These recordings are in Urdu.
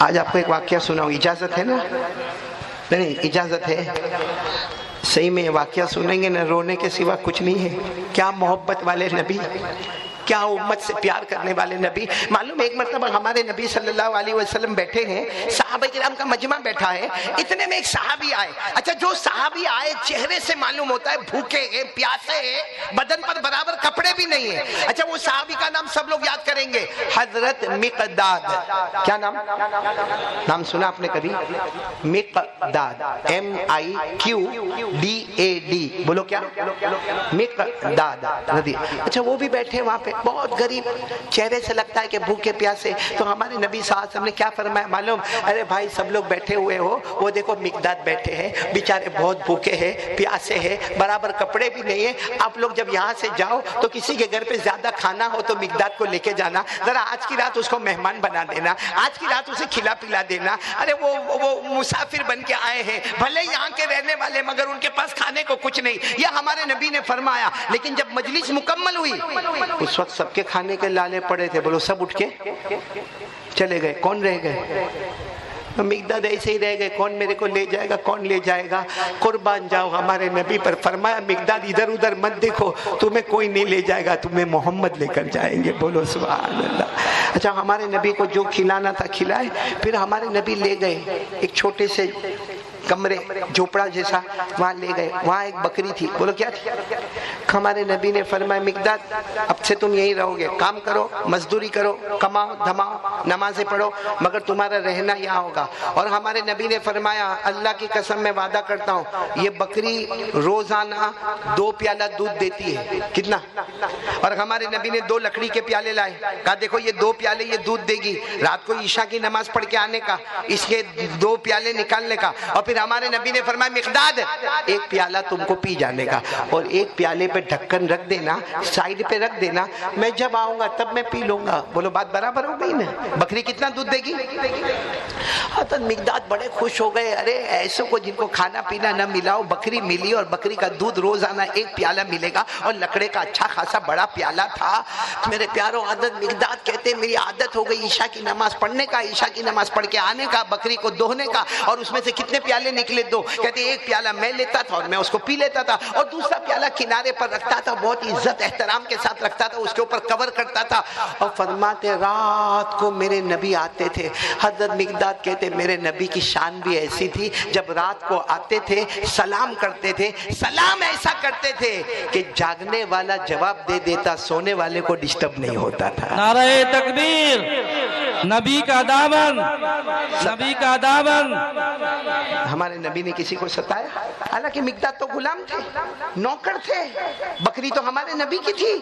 آج آپ کو ایک واقعہ سناؤں، اجازت ہے نا؟ نہیں اجازت ہے؟ صحیح میں یہ واقعہ سنیں گے نا، رونے کے سوا کچھ نہیں ہے۔ کیا محبت والے نبی، کیا امت سے پیار کرنے والے نبی۔ معلوم ایک مرتبہ ہمارے نبی صلی اللہ علیہ وسلم بیٹھے ہیں، صحابہ کرام کا مجمع بیٹھا ہے، اتنے میں ایک صحابی آئے۔ اچھا جو صحابی آئے چہرے سے معلوم ہوتا ہے بھوکے ہیں، پیاسے ہیں، بدن پر برابر کپڑے بھی نہیں ہیں۔ اچھا وہ صحابی کا نام سب لوگ یاد کریں گے، حضرت مقداد۔ کیا نام؟ نام سنا آپ نے کبھی؟ مقداد، MIQDAD، بولو کیا؟ مقداد رضی۔ اچھا وہ بھی بیٹھے وہاں پہ، بہت غریب، چہرے سے لگتا ہے کہ بھوکے پیاسے۔ تو ہمارے نبی صلی اللہ علیہ وسلم نے کیا فرمایا معلوم؟ ارے بھائی سب لوگ بیٹھے ہوئے ہو، وہ دیکھو مقداد بیٹھے ہیں، بیچارے بہت بھوکے ہیں، پیاسے ہیں، برابر کپڑے بھی نہیں ہیں۔ آپ لوگ جب یہاں سے جاؤ تو کسی کے گھر پہ زیادہ کھانا ہو تو مقداد کو لے کے جانا، ذرا آج کی رات اس کو مہمان بنا دینا، آج کی رات اسے کھلا پلا دینا۔ ارے وہ مسافر بن کے آئے ہیں، بھلے یہاں کے رہنے والے، مگر ان کے پاس کھانے کو کچھ نہیں۔ یہ ہمارے نبی نے فرمایا۔ لیکن جب مجلس مکمل ہوئی اس وقت سب کے کھانے کے لالے پڑے تھے، بولو سب اٹھ کے چلے گئے۔ کون رہ گئے؟ مقداد ایسے ہی رہ گئے، کون میرے کو لے جائے گا، کون لے جائے گا؟ قربان جاؤ ہمارے نبی پر، فرمایا مقداد ادھر ادھر مت دیکھو، تمہیں کوئی نہیں لے جائے گا، تمہیں محمد لے کر جائیں گے، بولو سبحان اللہ۔ اچھا ہمارے نبی کو جو کھلانا تھا کھلائے، پھر ہمارے نبی لے گئے ایک چھوٹے سے کمرے، جھوپڑا جیسا، وہاں لے گئے، وہاں ایک بکری تھی، بولو کیا تھی؟ ہمارے نبی نے فرمایا مقداد اب سے تم یہیں رہو گے، کام کرو، مزدوری کرو، کماؤ دھماؤ، نمازیں پڑھو، مگر تمہارا رہنا یہاں ہوگا۔ اور ہمارے نبی نے فرمایا اللہ کی قسم میں وعدہ کرتا ہوں یہ بکری روزانہ 2 پیالہ دودھ دیتی ہے۔ کتنا؟ اور ہمارے نبی نے 2 لکڑی کے پیالے لائے، کہا دیکھو یہ 2 پیالے یہ دودھ دے گی، رات کو عشاء کی نماز پڑھ کے آنے کا، اس کے 2 پیالے نکالنے کا۔ اور پھر ہمارے نبی نے فرمایا مقداد 1 پیالہ تم کو پی جانے کا، اور 1 پیالے پہ ڈھکن رکھ دینا، سائیڈ پہ رکھ دینا، میں جب آؤں گا تب میں پی لوں گا۔ بولو بات برابر ہو گئی نا؟ بکری کتنا دودھ دے گی؟ حضرت مقداد بڑے خوش ہو گئے، ارے ایسے کو جن کو کھانا پینا نہ ملا ہو، بکری ملی اور بکری کا دودھ روزانہ 1 پیالہ ملے گا، اور لکڑے کا اچھا خاصا بڑا پیالہ تھا۔ میرے پیاروں حضرت مقداد کہتے میری عادت ہو گئی عشاء کی نماز پڑھنے کا، عشاء کی نماز پڑھ کے آنے کا، بکری کو دوہنے کا، اور اس میں سے کتنے پیالے نکلے؟ 2۔ کہتے 1 پیالہ میں لیتا تھا اور میں اس کو پی لیتا تھا، اور دوسرا پیالہ کنارے پر رکھتا تھا، بہت عزت احترام کے ساتھ رکھتا تھا، اس کے اوپر کور کرتا تھا۔ اور فرماتے رات کو میرے نبی آتے تھے، حضرت مقداد کہتے میرے نبی کی شان بھی ایسی تھی، جب رات کو آتے تھے سلام کرتے تھے، سلام ایسا کرتے تھے کہ جاگنے والا جواب دے دیتا، سونے والے کو ڈسٹرب نہیں ہوتا تھا۔ نعرہ تکبیر، نبی کا دامن، نبی کا دامن۔ ہمارے نبی نے کسی کو ستایا؟ حالانکہ مقداد تو غلام تھے، نوکر تھے، بکری تو ہمارے نبی کی تھی۔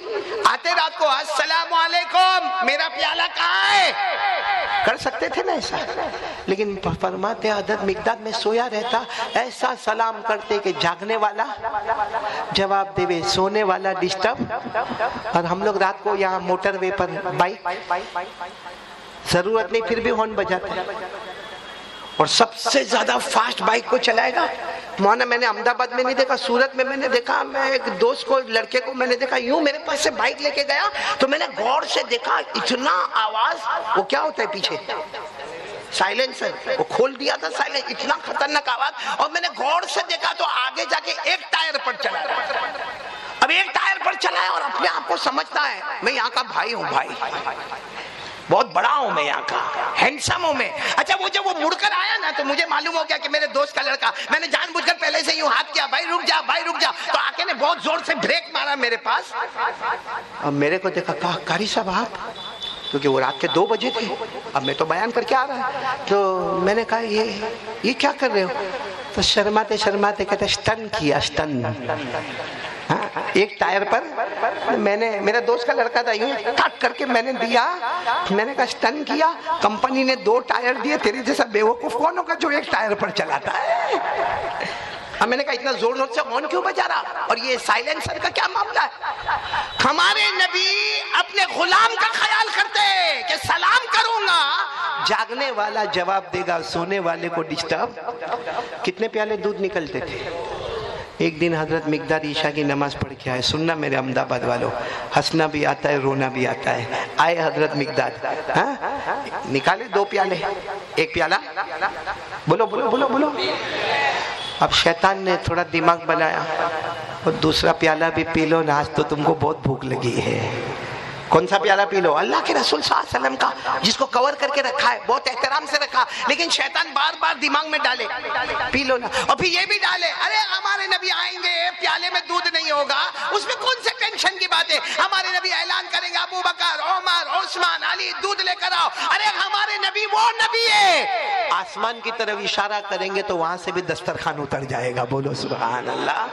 آتے رات کو السلام علیکم، میرا پیالہ کہاں ہے؟ کر سکتے تھے نا ایسا، لیکن فرماتے حضرت مقداد میں سویا رہتا، ایسا سلام کرتے کہ جاگنے والا جواب دے، سونے والا ڈسٹرب۔ اور ہم لوگ رات کو یہاں موٹر وے پر بائک، ضرورت نہیں پھر بھی ہارن بجاتے ہیں، اور سب سے زیادہ فاسٹ بائک کو چلائے گا مولانا۔ میں نے احمد آباد میں نہیں دیکھا، سورت میں میں نے دیکھا، میں ایک دوست کو لڑکے کو میں نے دیکھا یوں میرے پاس سے بائک لے کے گیا، تو میں نے غور سے دیکھا اتنا آواز، وہ کیا ہوتا ہے پیچھے سائلنسر، وہ کھول دیا تھا سائلنس، اتنا خطرناک آواز، اور میں نے غور سے دیکھا تو آگے جا کے 1 ٹائر پر چلا، اب 1 ٹائر پر چلا ہے، اور اپنے آپ کو سمجھتا ہے میں یہاں کا بھائی ہوں، بھائی بہت بڑا ہوں، میں یہاں کا ہینڈسم ہوں میں۔ اچھا وہ جب وہ مڑ کر آیا نا تو مجھے معلوم ہو گیا کہ میرے دوست کا لڑکا، میں نے جان بوجھ کر پہلے سے یوں ہاتھ کیا، بھائی رک جا، بھائی رک جا، تو آکے نے بہت زور سے بریک مارا میرے پاس، اور میرے کو دیکھا، کہا قاری صاحب آپ، کیونکہ وہ رات کے 2 بجے تھے، اب میں تو بیان کر کے آ رہا ہے، تو میں نے کہا یہ کیا کر رہے ہو؟ تو شرماتے شرماتے کہتے سٹن کیا، سٹن 1 ٹائر پر میں نے، میرا دوست کا لڑکا تھا، یوں کٹ کر کے میں نے دیا، میں نے کہا سٹن کیا، کمپنی نے 2 ٹائر دیے، تیرے جیسا بیوقوف کون ہوگا جو 1 ٹائر پر چلاتا ہے؟ اب میں نے کہا اتنا زور زور سے ہارن کیوں بجا رہا، اور یہ سائلنسر کا کیا معاملہ ہے؟ ہمارے نبی اپنے غلام کا خیال کرتے کہ سلام کروں گا، جاگنے والا جواب دے گا، سونے والے کو ڈسٹرب۔ کتنے پیالے دودھ نکلتے تھے؟ ایک دن حضرت مقداد عشاء کی نماز پڑھ کے آئے. سننا میرے احمدآباد والوں، ہنسنا بھی آتا ہے رونا بھی آتا ہے. آئے حضرت مقداد، ہاں نکالے 2 پیالے، 1 پیالہ بولو بولو بولو بولو. اب شیطان نے تھوڑا دماغ بنایا، اور دوسرا پیالہ بھی پی لو نا، آج تو تم کو بہت بھوک لگی ہے. کون سا پیالہ پی لو؟ اللہ کے رسول صلی اللہ علیہ وسلم کا، جس کو کور کر کے رکھا ہے، بہت احترام سے رکھا، لیکن شیطان بار بار دماغ میں ڈالے پی لو نا. اور پھر یہ بھی ڈالے، ارے ہمارے نبی آئیں گے، پیالے میں دودھ نہیں ہوگا، اس میں کون سے ٹینشن کی بات ہے؟ ہمارے نبی اعلان کریں گے ابو بکر عمر عثمان علی دودھ لے کر آؤ. ارے ہمارے نبی وہ نبی ہے، آسمان کی طرف اشارہ کریں گے تو وہاں سے بھی دسترخوان اتر جائے گا. بولو سبحان اللہ.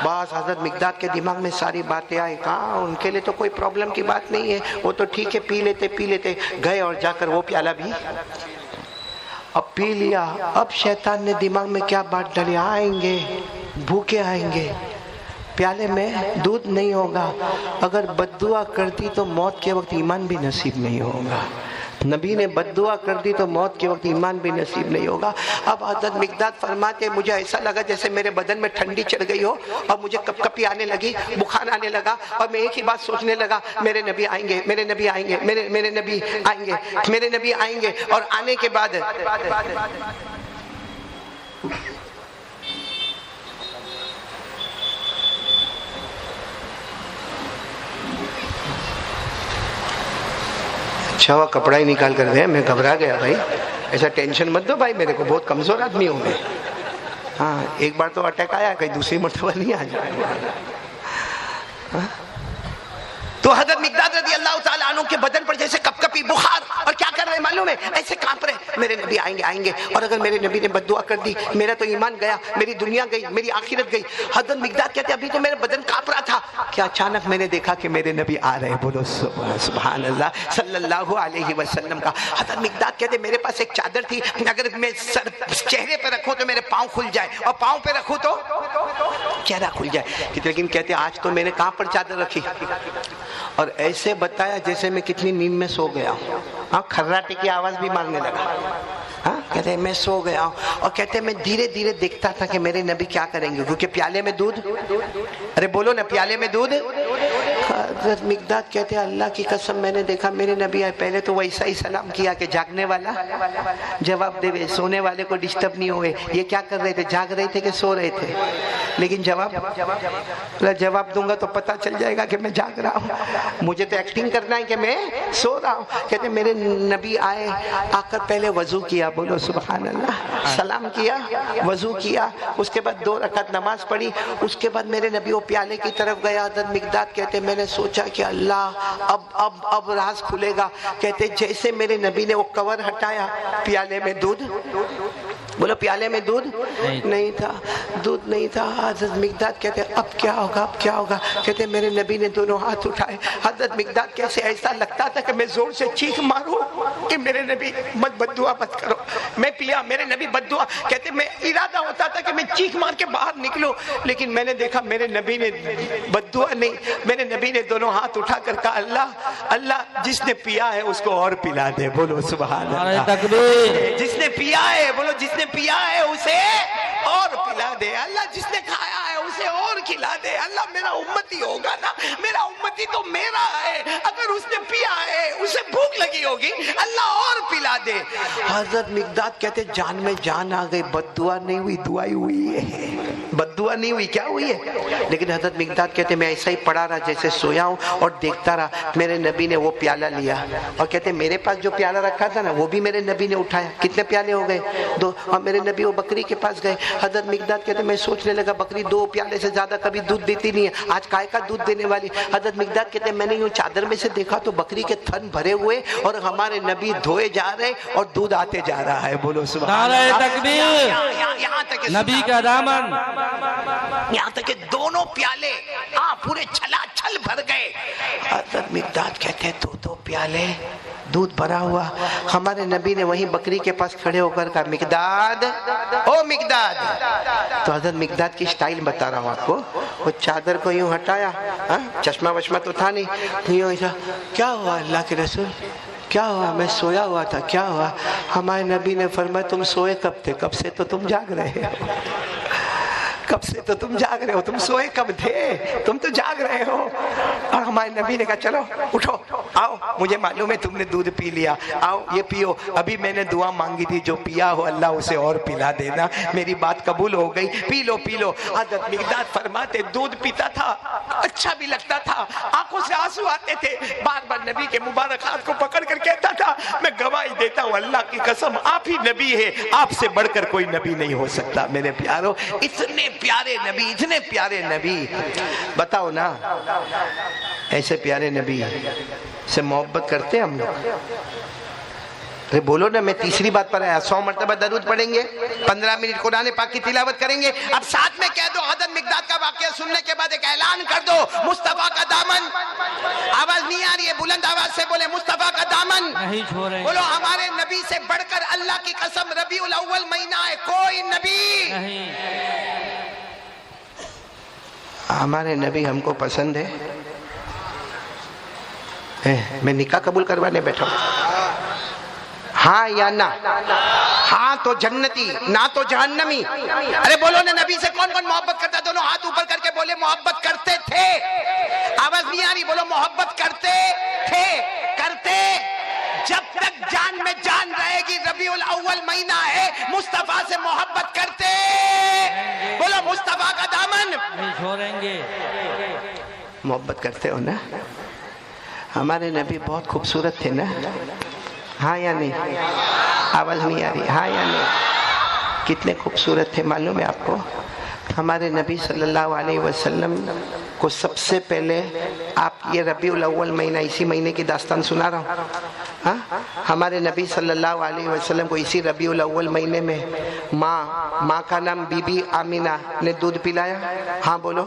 بس حضرت مقداد کے دماغ میں ساری باتیں آئی. کہاں ان کے لیے تو کوئی پرابلم کی بات نہیں ہے، وہ تو ٹھیک ہے پی لیتے گئے، اور جا کر وہ پیالہ بھی اب پی لیا. اب شیطان نے دماغ میں کیا بات ڈالی؟ آئیں گے بھوکے آئیں گے، پیالے میں دودھ نہیں ہوگا، اگر بد دعا کرتی تو موت کے وقت ایمان بھی نصیب نہیں ہوگا. نبی نے بد دعا کر دی تو موت کے وقت ایمان بھی نصیب نہیں ہوگا. اب حضرت مقداد فرماتے مجھے ایسا لگا جیسے میرے بدن میں ٹھنڈی چڑھ گئی ہو، اور مجھے کپ کپی آنے لگی، بخار آنے لگا، اور میں ایک ہی بات سوچنے لگا، میرے نبی آئیں گے، میرے نبی آئیں گے، میرے نبی آئیں گے، میرے نبی آئیں گے. اور آنے کے بعد اچھا وہ کپڑا ہی نکال کر دیں. میں گھبرا گیا بھائی، ایسا ٹینشن مت دو بھائی، میرے کو بہت کمزور آدمی ہوں میں. ہاں ایک بار تو اٹیک آیا، کہیں دوسری مرتبہ نہیں آ جائے. تو حضرت مقداد رضی اللہ تعالیٰ عنہ کے بدن پر جیسے کپ کپی بخار، اور کیا کر رہے معلوم ہے؟ ایسے کانپ رہے، میرے نبی آئیں گے، اور اگر میرے نبی نے بد دعا کر دی میرا تو ایمان گیا، میری دنیا گئی، میری آخرت گئی. حضرت مقداد کہتے ابھی تو میرے بدن کانپ رہا تھا کہ اچانک میں نے دیکھا کہ میرے نبی آ رہے. بولو سبحان اللہ صلی اللہ علیہ وسلم کا. حضرت مقداد کہتے میرے پاس ایک چادر تھی، اگر میں سر چہرے پہ رکھوں تو میرے پاؤں کھل جائے، اور پاؤں پہ رکھوں تو چہرہ کھل جائے. لیکن کہتے آج تو میں نے کہاں پر چادر رکھی، اور ایسے بتایا جیسے میں کتنی نیند میں سو گیا ہوں. ہاں کھراٹے کی آواز بھی مارنے لگا. ہاں کہتے میں سو گیا ہوں، اور کہتے میں دھیرے دھیرے دیکھتا تھا کہ میرے نبی کیا کریں گے، کیونکہ پیالے میں دودھ، ارے بولو نا پیالے میں دودھ. حضرت مقداد کہتے اللہ کی قسم میں نے دیکھا میرے نبی آئے، پہلے تو ویسا ہی سلام کیا کہ جاگنے والا جواب دے، سونے والے کو ڈسٹرب نہیں ہوئے. یہ کیا کر رہے تھے؟ جاگ رہے تھے کہ سو رہے تھے؟ لیکن جواب دوں گا تو پتہ چل جائے گا کہ میں جاگ رہا ہوں، مجھے تو ایکٹنگ کرنا ہے کہ میں سو رہا ہوں. کہتے میرے نبی آئے، آ کر پہلے وضو کیا، بولو سبحان اللہ، سلام کیا، وضو کیا، اس کے بعد 2 رکعت نماز پڑھی، اس کے بعد میرے نبی وہ پیالے کی طرف گیا. حضرت مقداد کہتے میں نے سوچا کہ اللہ اب راز کھلے گا. کہتے جیسے میرے نبی نے وہ کور ہٹایا، پیالے میں دودھ، بولو پیالے میں دودھ نہیں تھا، دودھ نہیں تھا. حضرت مقداد کہتے اب کیا ہوگا، اب کیا ہوگا؟ کہتے میرے نبی نے دونوں ہاتھ اٹھائے. حضرت مقداد کیسے ایسا لگتا تھا کہ میں زور سے چیخ ماروں کہ میرے نبی مت بد دعا مت کرو. میں پیا، میرے نبی بد دعا. کہتے میں ارادہ ہوتا تھا کہ میں چیخ مار کے باہر نکلوں، لیکن میں نے دیکھا میرے نبی نے بد دعا نہیں، میرے نبی نے دونوں ہاتھ اٹھا کر کہا اللہ جس نے پیا ہے اس کو اور پلا دے. بولو سبحان اللہ. جس نے پیا ہے، بولو جس نے پیا ہے اسے اور پلا دے. اللہ جس نے کھایا ہے اسے اور کھلا دے. اللہ میرا امتی ہوگا نا، میرا امتی تو میرا ہے، اگر اس نے پیا ہے اسے بھوک لگی ہوگی، اللہ اور پلا دے. حضرت مقداد کہتے جان میں جان آ گئی، بد دعا نہیں ہوئی، دعائی ہوئی ہے. بد دعا نہیں ہوئی، کیا ہوئی ہے؟ لیکن حضرت مقداد کہتے میں ایسا ہی پڑا رہا جیسے سویا ہوں، اور دیکھتا رہا. میرے نبی نے وہ پیالہ لیا، اور کہتے میرے پاس جو پیالہ رکھا تھا نا وہ بھی میرے نبی نے اٹھایا. کتنے پیالے ہو گئے؟ 2. اور میرے نبی وہ بکری کے پاس گئے. حضرت مقداد کہتے میں سوچنے لگا بکری 2 پیالے سے زیادہ کبھی دودھ دیتی نہیں ہے، آج کائے کا دودھ دینے والی. حضرت مقداد کہتے میں نے یوں چادر میں سے دیکھا تو بکری کے تھن بھرے ہوئے، اور ہمارے نبی دھوئے جا رہے اور دودھ آتے جا رہا ہے. بولو سبحان اللہ. نعرہ تکبیر، یہاں تک نبی کا دامن، یہاں تک کہ دونوں پیالے پورے چھلا چھل بھر گئے. حضرت مقداد کہتے 2 پیالے دودھ بھرا ہوا. ہمارے نبی نے وہیں بکری کے پاس کھڑے ہو کر کہا مقداد، او مقداد. تو حضرت مقداد کی سٹائل بتا رہا ہوں آپ کو. وہ چادر کو یوں ہٹایا، چشمہ وشمہ تو تھا نہیں، یوں ایسا. کیا ہوا اللہ کے رسول، کیا ہوا؟ میں سویا ہوا تھا، کیا ہوا؟ ہمارے نبی نے فرمایا تم سوئے کب تھے؟ کب سے تو تم جاگ رہے ہو. کب سے تو تم جاگ رہے ہو، تم سوئے کب تھے؟ تم تو جاگ رہے ہو۔ اور ہمارے نبی نے کہا چلو اٹھو، آؤ، مجھے معلوم ہے تم نے دودھ پی لیا، آؤ یہ پیو، ابھی میں نے دعا مانگی تھی، جو پیا ہو اللہ اسے اور پلا دینا، میری بات قبول ہو گئی، پی لو پی لو۔ حضرت مقداد فرماتے دودھ پیتا تھا، اچھا بھی لگتا تھا، آنکھوں سے آنسو آتے تھے، بار بار نبی کے مبارک ہاتھ کو پکڑ کر کہتا تھا میں گواہی دیتا ہوں اللہ کی قسم آپ ہی نبی ہے، آپ سے بڑھ کر کوئی نبی نہیں ہو سکتا۔ میرے پیارو، اتنے پیارے نبی، اتنے پیارے نبی، بتاؤ نا ایسے پیارے نبی سے محبت کرتے ہم لوگ؟ ارے بولو نا، میں تیسری بات پر آیا، 100 مرتبہ درود پڑھیں گے، 15 منٹ قرآن پاک کی تلاوت کریں گے۔ اب ساتھ میں کہہ دو، حضرت مقداد کا واقعہ سننے کے بعد ایک اعلان کر دو، مصطفیٰ کا دامن، آواز نہیں آ رہی ہے، بلند آواز سے بولے مصطفیٰ کا دامن نہیں چھوڑیں گے، بولو ہمارے نبی سے بڑھ کر اللہ کی قسم ربیع الاول مہینہ ہے، کوئی نبی نہیں، ہمارے نبی ہم کو پسند ہے۔ میں نکاح قبول کروانے بیٹھا ہوں، ہاں یا نہ؟ ہاں تو جنتی، نہ تو جہنمی۔ ارے بولو نا، نبی سے کون کون محبت کرتا ہے؟ دونوں ہاتھ اوپر کر کے بولے محبت کرتے تھے۔ آواز نہیں آ رہی، بولو محبت کرتے تھے، کرتے، جب تک جان میں جان رہے گی، ربیع الاول مہینہ ہے، مصطفیٰ سے محبت کرتے، بولو مصطفیٰ کا دامن نہیں چھوڑیں گے۔ محبت کرتے ہو نا؟ ہمارے نبی بہت خوبصورت تھے نا، ہاں یا نہیں؟ آواز نہیں آ رہی، ہاں یا نہیں؟ کتنے خوبصورت تھے معلوم ہے آپ کو؟ ہمارے نبی صلی اللہ علیہ وسلم کو سب سے پہلے، آپ یہ ربیع الاول مہینہ، اسی مہینے کی داستان سنا رہا ہوں، ہاں؟ ہمارے نبی صلی اللہ علیہ وسلم کو اسی ربیع الاول مہینے میں ماں کا نام بی بی آمینہ نے دودھ پلایا، ہاں بولو۔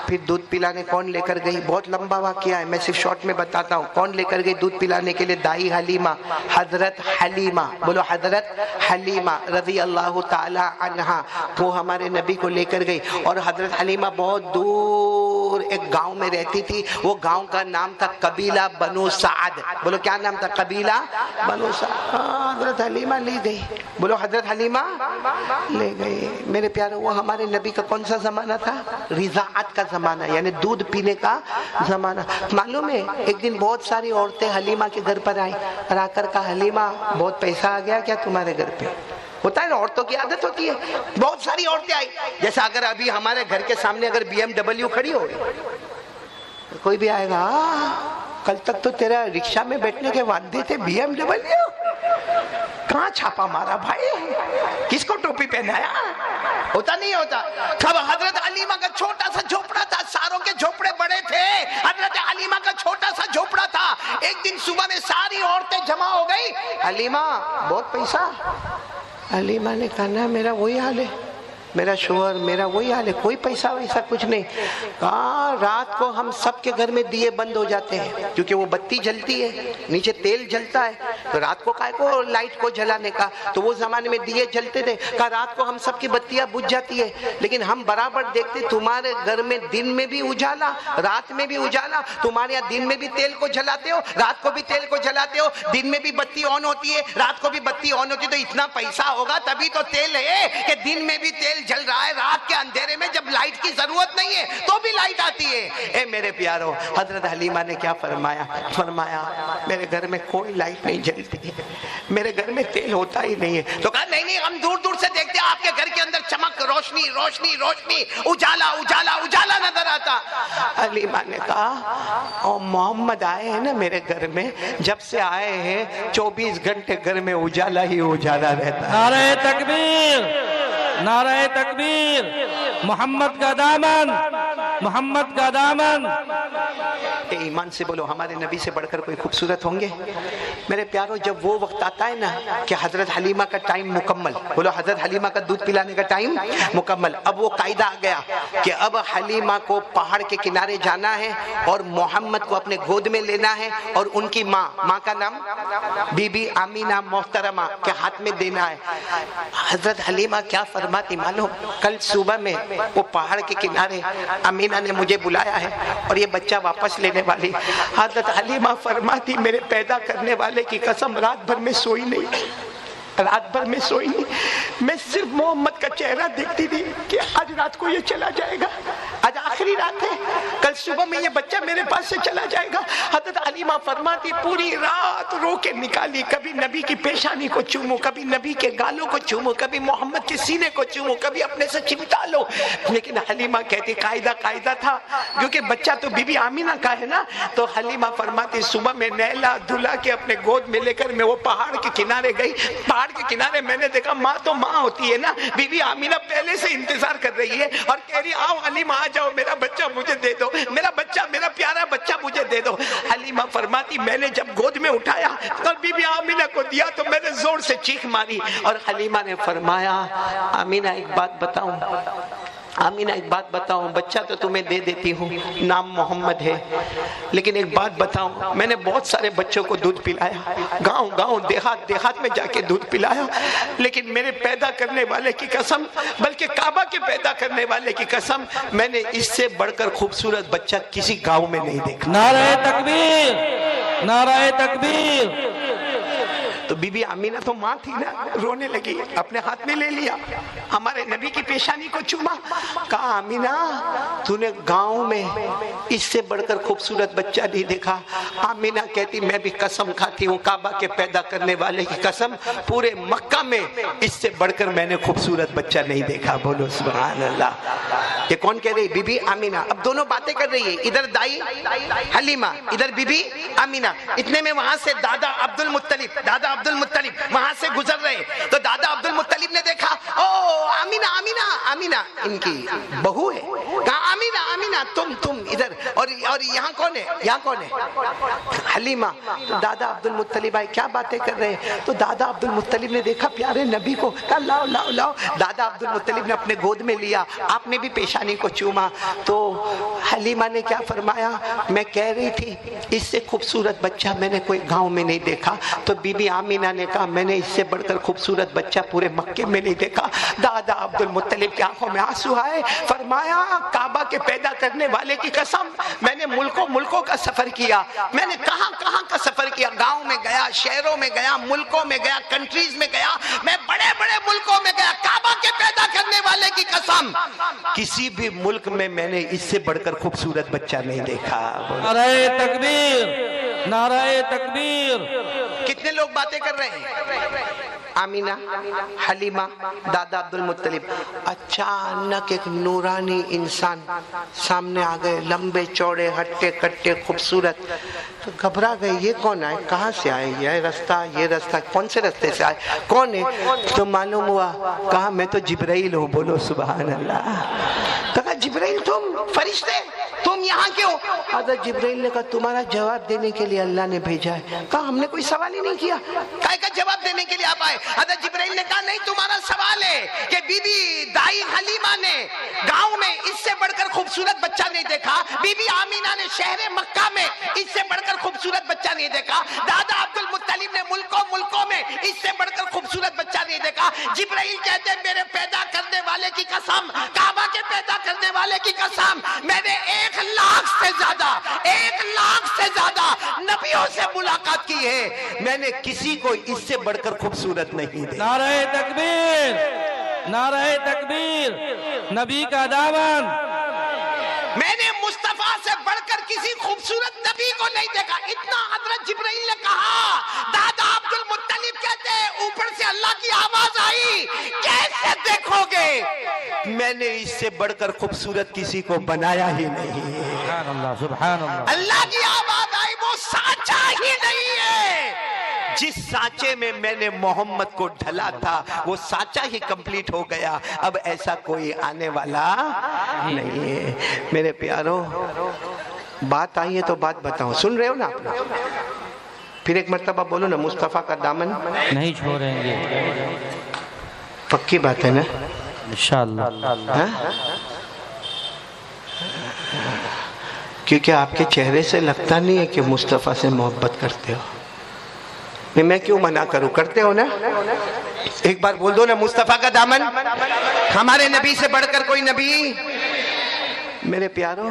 پھر دودھ پلانے کون لے کر گئی؟ بہت لمبا واقعہ ہے، میں صرف شارٹ میں بتاتا ہوں۔ کون لے کر گئی دودھ پلانے کے لیے؟ دائی حلیمہ، حضرت حلیمہ، بولو حضرت حلیمہ رضی اللہ تعالی عنہا، وہ ہمارے نبی کو لے کر گئی۔ اور حضرت حلیمہ بہت دور ایک گاؤں میں رہتی تھی، وہ گاؤں کا نام تھا قبیلہ بنو سعد، بولو کیا نام تھا؟ قبیلہ بنو سعد۔ حضرت حلیمہ لے گئی، بولو حضرت حلیمہ لے گئی۔ میرے پیارے، وہ ہمارے نبی کا کون سا زمانہ تھا؟ رضاعت کا زمانہ، یعنی دودھ پینے کا زمانہ۔ معلوم ہے ایک دن بہت ساری عورتیں حلیمہ کے گھر پر آئیں اور آ کر کہا حلیمہ بہت پیسہ آ گیا کیا تمہارے گھر پہ؟ ہوتا ہے نا، عورتوں کی عادت ہوتی ہے، بہت ساری عورتیں آئی، جیسا اگر ابھی ہمارے گھر کے سامنے اگر BMW کھڑی ہو گئی، کوئی بھی آئے گا، کل تک تو تیرا رکشہ میں بیٹھنے کے وعدے تھے، BMW کہاں چھاپا مارا بھائی، کس کو ٹوپی پہنایا؟ ہوتا نہیں ہوتا؟ کب حضرت حلیمہ کا چھوٹا سا جھوپڑا تھا، ساروں کے جھوپڑے بڑے تھے، حضرت حلیمہ کا چھوٹا سا جھوپڑا تھا۔ ایک دن صبح میں ساری عورتیں جمع ہو گئی، حلیمہ بہت پیسہ؟ حلیمہ نے کہا نا میرا وہی حال ہے، میرا شوہر میرا وہی حال ہے، کوئی پیسہ ویسا کچھ نہیں۔ کہا رات کو ہم سب کے گھر میں دیے بند ہو جاتے ہیں، کیونکہ وہ بتی جلتی ہے، نیچے تیل جلتا ہے، تو رات کو کائے کو لائٹ کو جلانے کا، تو وہ زمانے میں دیے جلتے تھے۔ کہا رات کو ہم سب کی بتیاں بجھ جاتی ہے، لیکن ہم برابر دیکھتے تمہارے گھر میں دن میں بھی اجالا، رات میں بھی اجالا، تمہارے یہاں دن میں بھی تیل کو جلاتے ہو، رات کو بھی تیل کو جلاتے ہو، دن میں بھی بتی آن ہوتی ہے، رات کو بھی بتی آن ہوتی ہے، تو اتنا پیسہ ہوگا تبھی تو تیل ہے کہ دن میں بھی تیل جل رہا ہے، رات کے اندھیرے میں جب لائٹ کی ضرورت نہیں ہے تو بھی لائٹ آتی ہے۔ اے میرے پیارو، حضرت حلیمہ نے کیا فرمایا؟ فرمایا میرے گھر میں کوئی لائٹ نہیں جلتی ہے، میرے گھر میں تیل ہوتا ہی نہیں ہے۔ تو کہا نہیں ہم دور دور سے دیکھتے ہیں آپ کے گھر کے اندر چمک، روشنی روشنی روشنی، اجالا اجالا اجالا نظر آتا۔ حلیمہ نے کہا او محمد آئے ہیں نا میرے گھر میں، جب سے آئے ہیں 24 گھنٹے گھر میں اجالا ہی اجالا رہتا ہے۔ نعرہ تکبیر، نعرہ تکبیر، محمد کا دامن، محمد کا دامن۔ اے ایمان سے بولو ہمارے نبی سے بڑھ کر کوئی خوبصورت ہوں گے؟ میرے پیارو، جب وہ وقت آتا ہے نا کہ حضرت حلیمہ کا ٹائم مکمل، بولو حضرت حلیمہ کا دودھ پلانے کا ٹائم مکمل، اب وہ قاعدہ آ گیا کہ اب حلیمہ کو پہاڑ کے کنارے جانا ہے اور محمد کو اپنے گود میں لینا ہے اور ان کی ماں کا نام بی بی آمینہ محترمہ کے ہاتھ میں دینا ہے۔ حضرت حلیمہ کیا فرماتی معلوم؟ کل صبح میں وہ پہاڑ کے کنارے امینہ نے مجھے بلایا ہے اور یہ بچہ واپس لینے والی۔ حضرت حلیمہ فرماتی میرے پیدا کرنے والے کی قسم رات بھر میں سوئی نہیں، رات بھر میں سوئی نہیں، میں صرف محمد کا چہرہ دیکھتی تھی کہ آج رات کو یہ چلا جائے گا، آج آخری رات ہے، کل صبح میں یہ بچہ میرے پاس سے چلا جائے گا۔ حضرت علیمہ فرماتی پوری رات رو کے نکالی، کبھی نبی کی پیشانی کو چومو، کبھی نبی کے گالوں کو چومو، کبھی محمد کے سینے کو چومو، کبھی اپنے سے چمٹا لو۔ لیکن حلیمہ کہتی قاعدہ تھا، کیونکہ بچہ تو بی بی آمینہ کا ہے نا، تو حلیمہ فرماتی صبح میں نیلا دھلا کے اپنے گود میں لے کر میں وہ پہاڑ کے کنارے گئی۔ پہاڑ کے کنارے میں نے دیکھا ماں تو ماں ہوتی ہے نا، بی بی آمینہ پہلے سے انتظار کر رہی ہے اور کہہ رہی آؤ حلیمہ آ جاؤ، میرا بچہ مجھے دے دو، میرا بچہ، میرا پیارا بچہ مجھے دے دو۔ حلیمہ فرماتی میں نے جب گود میں اٹھایا اور بی بی آمینہ کو دیا تو میں نے زور سے چیخ ماری، اور حلیمہ نے فرمایا آمینہ ایک بات بتاؤں، آمینہ ایک بات بتاؤں، بچہ تو تمہیں دے دیتی ہوں، نام محمد ہے، لیکن ایک بات بتاؤں، میں نے بہت سارے بچوں کو دودھ پلایا، گاؤں دیہات میں جا کے دودھ پلایا، لیکن میرے پیدا کرنے والے کی قسم، بلکہ کعبہ کے پیدا کرنے والے کی قسم، میں نے اس سے بڑھ کر خوبصورت بچہ کسی گاؤں میں نہیں دیکھا۔ نعرہ تکبیر، نعرہ تکبیر۔ تو بی بی آمینہ تو ماں تھی نا، رونے لگی، اپنے ہاتھ میں لے لیا، ہمارے نبی کی پیشانی کو چوما، کہا آمینہ تو نے گاؤں میں اس سے بڑھ کر خوبصورت بچہ نہیں دیکھا۔ آمینہ کہتی میں بھی قسم کھاتی ہوں کعبہ کے پیدا کرنے والے کی قسم، پورے مکہ میں اس سے بڑھ کر میں نے خوبصورت بچہ نہیں دیکھا۔ بولو سبحان اللہ۔ یہ کون کہہ رہی؟ بی بی آمینہ۔ اب دونوں باتیں کر رہی ہے، ادھر دائی حلیمہ، ادھر بی بی آمینہ۔ اتنے میں وہاں سے دادا عبد المطلب وہاں سے گزر رہے، تو دادا عبد المطلب نے دیکھا او آمینہ ان کی بہو ہے، کہا آمینہ تم ادھر، اور یہاں کون ہے؟ حلیمہ۔ تو دادا عبد المطلب آئے، کیا باتیں کر رہے ہیں؟ تو دادا عبد المطلب نے دیکھا پیارے نبی کو، کہا لاؤ۔ دادا عبد المطلب نے اپنے گود میں لیا، آپ نے بھی پیشانی کو چوما۔ تو حلیمہ نے کیا فرمایا؟ میں کہہ رہی تھی اس سے خوبصورت بچہ میں نے کوئی گاؤں میں نہیں دیکھا، تو بی بی آمینہ نے کہا میں نے اس سے بڑھ کر خوبصورت بچہ پورے مکے میں نہیں دیکھا۔ دادا عبد المطلب کی آنکھوں میں آنسو آئے، فرمایا کعبہ کے پیدا کرنے والے کی قسم، میں نے ملکوں کا سفر کیا، میں نے کہاں کا سفر کیا، گاؤں میں گیا، شہروں میں گیا، ملکوں میں گیا، کنٹریز میں گیا، میں بڑے ملکوں میں گیا، کعبہ کے پیدا کرنے والے کی قسم کسی بھی ملک میں نے اس سے بڑھ کر خوبصورت بچہ نہیں دیکھا۔ نعرہ تکبیر، نعرہ تکبیر۔ کتنے لوگ باتیں کر رہے ہیں؟ آمینہ، حلیمہ، دادا عبد المطلب۔ اچانک ایک نورانی انسان سامنے آ گئے، لمبے چوڑے، ہٹے کٹے، خوبصورت، تو گھبرا گئے، یہ کون آئے، کہاں سے آئے، یہ رستہ کون سے رستے سے آئے، کون ہے؟ تو معلوم ہوا، کہا میں تو جبرائیل ہوں۔ بولو سبحان اللہ۔ کہا جبرائیل تم فرشتے، تم یہاں کیوں؟ حضرت جبرائیل نے کہا تمہارا جواب دینے کے لیے اللہ نے بھیجا ہے۔ کہا ہم نے کوئی سوال ہی نہیں کیا، کہا کا جواب دینے کے لیے آپ آئے؟ حضرت جبرائیل نے کہا نہیں، تمہارا سوال ہے کہ بی بی دائی حلیمہ نے گاؤں میں اس سے بڑھ کر خوبصورت بچہ نہیں دیکھا، بی بی آمینہ نے شہر مکہ میں اس سے بڑھ کر خوبصورت بچہ نہیں دیکھا، دادا عبد المطلب نے ملکوں میں اس سے بڑھ کر خوبصورت بچہ نہیں دیکھا۔ جبرائیل کہتے ہیں میرے پیدا کرنے والے کی قسم، کعبہ کے پیدا کرنے والے کی قسم، میں نے 1 لاکھ سے زیادہ نبیوں سے ملاقات کی ہے، میں نے کسی کو اس سے بڑھ کر خوبصورت نہیں دیکھا۔ نعرہ تکبیر، نعرہ تکبیر۔ نبی کا دامن، میں نے مصطفیٰ سے بڑھ کر کسی خوبصورت نبی کو نہیں دیکھا۔ اتنا حضرت جبرائیل نے کہا، دادا عبد المطلب کہتے ہیں اوپر سے اللہ کی آواز آئی، کیسے دیکھو گے، میں نے اس سے بڑھ کر خوبصورت کسی کو بنایا ہی نہیں۔ سبحان اللہ، سبحان اللہ۔ اللہ کی آواز آئی، وہ سانچہ ہی نہیں ہے، جس سانچے میں میں نے محمد کو ڈھلا تھا وہ سانچہ ہی کمپلیٹ ہو گیا، اب ایسا کوئی آنے والا نہیں ہے۔ میرے پیاروں، بات آئی ہے تو بات بتاؤں، سن رہے ہو نا آپ؟ پھر ایک مرتبہ بولو نا، مصطفیٰ کا دامن نہیں چھوڑیں گے، پکی بات ہے نا؟ انشاءاللہ۔ کیونکہ آپ کے چہرے سے لگتا نہیں ہے کہ مصطفیٰ سے محبت کرتے ہو۔ میں کیوں منع کروں، کرتے ہو نا؟ ایک بار بول دو نا، مصطفیٰ کا دامن، ہمارے نبی سے بڑھ کر کوئی نبی۔ میرے پیاروں،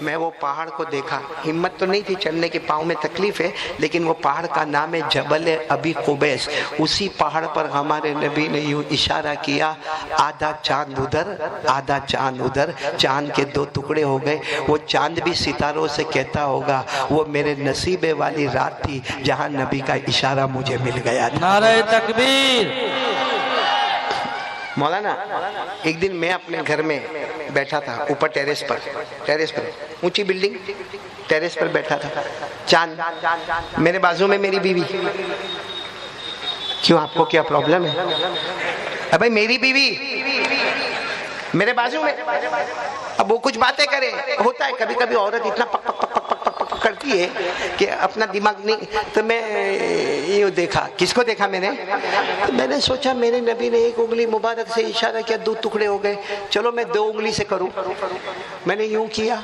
میں وہ پہاڑ کو دیکھا، ہمت تو نہیں تھی چلنے کی، پاؤں میں تکلیف ہے، لیکن وہ پہاڑ کا نام ہے جبل ابی قبیس۔ اسی پہاڑ پر ہمارے نبی نے یوں اشارہ کیا، آدھا چاند ادھر آدھا چاند ادھر، چاند کے دو ٹکڑے ہو گئے۔ وہ چاند بھی ستاروں سے کہتا ہوگا وہ میرے نصیبے والی رات تھی جہاں نبی کا اشارہ مجھے مل گیا تھا۔ نعرہ تکبیر۔ مولانا ایک دن میں اپنے گھر میں بیٹھا تھا، اوپر ٹیریس پر اونچی بلڈنگ، ٹیریس پر بیٹھا تھا، چاند میرے بازو میں، میری بیوی۔ کیوں، آپ کو کیا پرابلم ہے؟ ابھائی میری بیوی میرے بازو میں، اب وہ کچھ باتیں کرے، ہوتا ہے کبھی کبھی عورت اتنا پک پک پک پک پک پک کرتی ہے کہ اپنا دماغ نہیں، تو میں یہ دیکھا، کس کو دیکھا میں نے؟ میں نے سوچا میرے نبی نے ایک انگلی مبارک سے اشارہ کیا، دو ٹکڑے ہو گئے، چلو میں دو انگلی سے کروں۔ میں نے یوں کیا،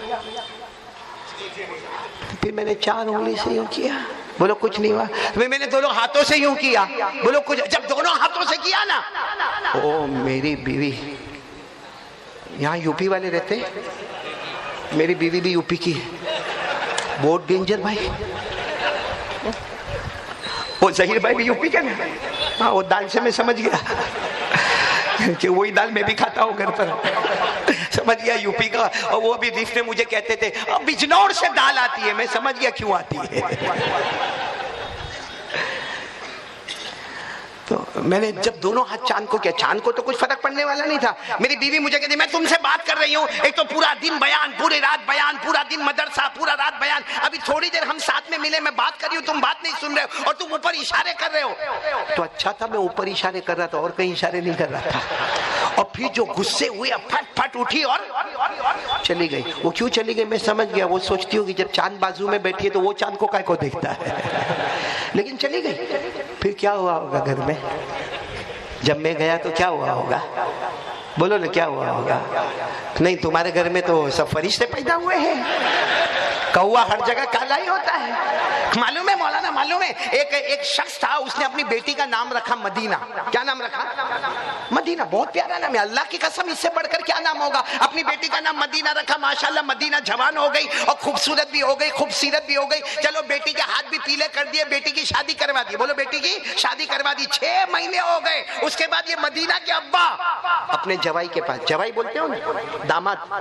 پھر میں نے چار انگلی سے یوں کیا، بولو کچھ نہیں ہوا۔ میں نے دونوں ہاتھوں سے یوں کیا، بولو کچھ۔ جب دونوں ہاتھوں سے کیا نا، او میری بیوی، یہاں یو پی والے رہتے، میری بیوی بھی یو پی کی ہے، بہت ڈینجر بھائی۔ وہ ظہیر بھائی بھی یو پی کا نا، ہاں وہ دال سے میں سمجھ گیا کہ وہی دال میں بھی کھاتا ہوں گھر پر، سمجھ گیا یو پی کا۔ اور وہ بھی ریف میں مجھے کہتے تھے بجنور سے دال آتی ہے، میں سمجھ گیا کیوں آتی ہے۔ تو میں نے جب دونوں ہاتھ چاند کو کیا، چاند کو تو کچھ فرق پڑنے والا نہیں تھا۔ میری بیوی مجھے کہتی میں تم سے بات کر رہی ہوں، ایک تو پورا دن بیان، پوری رات بیان، پورا دن مدرسہ، پورا رات بیان، ابھی تھوڑی دیر ہم ساتھ میں ملے، میں بات کر رہی ہوں، تم بات نہیں سن رہے ہو اور تم اوپر اشارے کر رہے ہو۔ تو اچھا تھا میں اوپر اشارے کر رہا تھا اور کہیں اشارے نہیں کر رہا تھا۔ اور پھر جو غصے ہوئے، پھٹ پھٹ اٹھی اور چلی گئی۔ وہ کیوں چلی گئی میں سمجھ گیا، وہ سوچتی ہوگی جب چاند بازو میں بیٹھی ہے تو وہ چاند کو کائے کو دیکھتا ہے، لیکن چلی گئی۔ پھر کیا ہوا ہوگا گھر میں؟ جب میں گیا تو کیا ہوا ہوگا؟ بولو نا کیا ہوا ہوگا؟ نہیں تمہارے گھر میں تو سب فرشتے پیدا ہوئے ہیں، کوا ہر جگہ کالا ہی ہوتا ہے۔ معلوم ہے مولانا، معلوم ہے ایک شخص تھا، اس نے اپنی بیٹی کا نام رکھا مدینہ۔ کیا نام رکھا؟ مدینہ، بہت پیارا نام ہے، اللہ کی قسم اس سے بڑھ کر کیا نام ہوگا؟ اپنی بیٹی کا نام مدینہ رکھا، ماشاءاللہ مدینہ جوان ہو گئی اور خوبصورت بھی ہو گئی، خوبصورت بھی ہو گئی۔ چلو بیٹی کے ہاتھ بھی پیلے کر دیے، بیٹی کی شادی کروا دی، بولو بیٹی کی شادی کروا دی، 6 مہینے ہو گئے۔ اس کے بعد یہ مدینہ کے ابا اپنے جوائی کے پاس، جوائی بولتے ہو نا، داماد،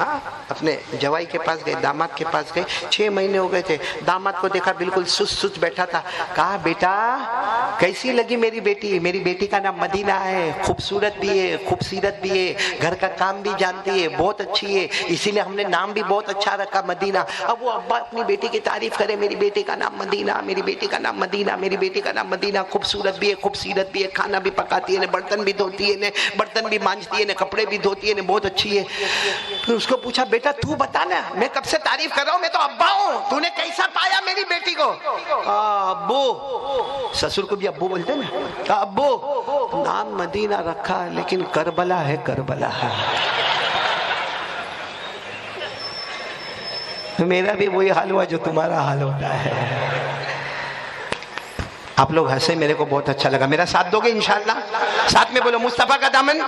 ہاں اپنے جوائی کے پاس گئے، داماد کے پاس گئے، 6 مہینے ہو گئے تھے۔ داماد کو دیکھا بالکل سست بیٹھا تھا، کہا بیٹا کیسی لگی میری بیٹی؟ میری بیٹی کا نام مدینہ ہے، خوبصورت بھی ہے، خوبصورت بھی ہے، گھر کا کام بھی جانتی ہے، بہت اچھی ہے، اسی لیے ہم نے نام بھی بہت اچھا رکھا مدینہ۔ اب وہ ابا اپنی بیٹی کی تعریف کرے، میری بیٹی کا نام مدینہ، میری بیٹی کا نام مدینہ، میری بیٹی کا نام مدینہ، خوبصورت بھی ہے، خوبصورت بھی ہے، کھانا بھی پکاتی ہے، برتن بھی دھوتی ہے، برتن بھی مانجتی ہے، کپڑے بھی دھوتی ہے، بہت اچھی ہے۔ پھر اس کو پوچھا بیٹا تو بتا نا، میں کب سے تعریف کر رہا ہوں، میں تو ابا ہوں، تو نے کیسا پایا میری بیٹی کو؟ ابو، سسر کو بھی ابو بولتے نا، ابو نام مدینہ رکھا لیکن کربلا ہے، کربلا ہے۔ میرا بھی وہی حال ہوا جو تمہارا حال ہوتا ہے۔ آپ لوگ ہنسے، میرے کو بہت اچھا لگا، میرا ساتھ دو گے انشاءاللہ؟ ساتھ میں بولو مصطفیٰ کا دامن،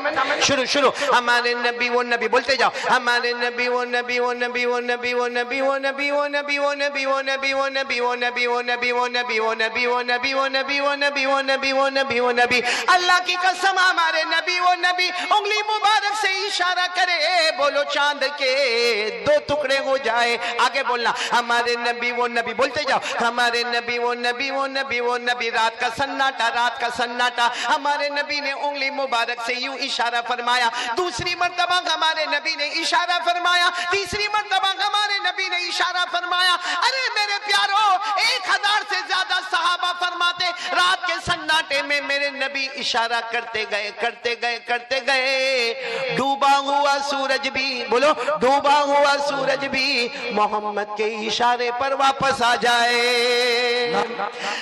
شروع ہمارے نبی وہ نبی، بولتے جاؤ ہمارے نبی وہ نبی وہ نبی وہ نبی وہ نبی وہ نبی وہ نبی وہ نبی وہ نبی وہ نبی وہ نبی وہ نبی وہ نبی وہ نبی وہ نبی وہ نبی وہ نبی وہ نبی وہ نبی وہ نبی۔ اللہ کی قسم ہمارے نبی وہ نبی، انگلی مبارک سے اشارہ کرے، بولو چاند کے 2 ٹکڑے ہو جائے۔ آگے بولنا ہمارے نبی وہ نبی، بولتے جاؤ ہمارے نبی وہ نبی وہ نبی وہ نبی۔ رات کا سناٹا، رات کا سناٹا، ہمارے نبی نے انگلی مبارک سے یوں اشارہ فرمایا، دوسری مرتبہ ہمارے نبی نے اشارہ فرمایا، تیسری مرتبہ ہمارے نبی نے اشارہ فرمایا۔ ارے میرے پیارو، 1000 سے زیادہ صحابہ فرماتے رات کے سناٹے میں میرے نبی اشارہ کرتے گئے کرتے گئے کرتے گئے، ڈوبا ہوا سورج بھی، بولو ڈوبا ہوا سورج بھی محمد کے اشارے پر واپس آ جائے۔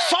100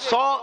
100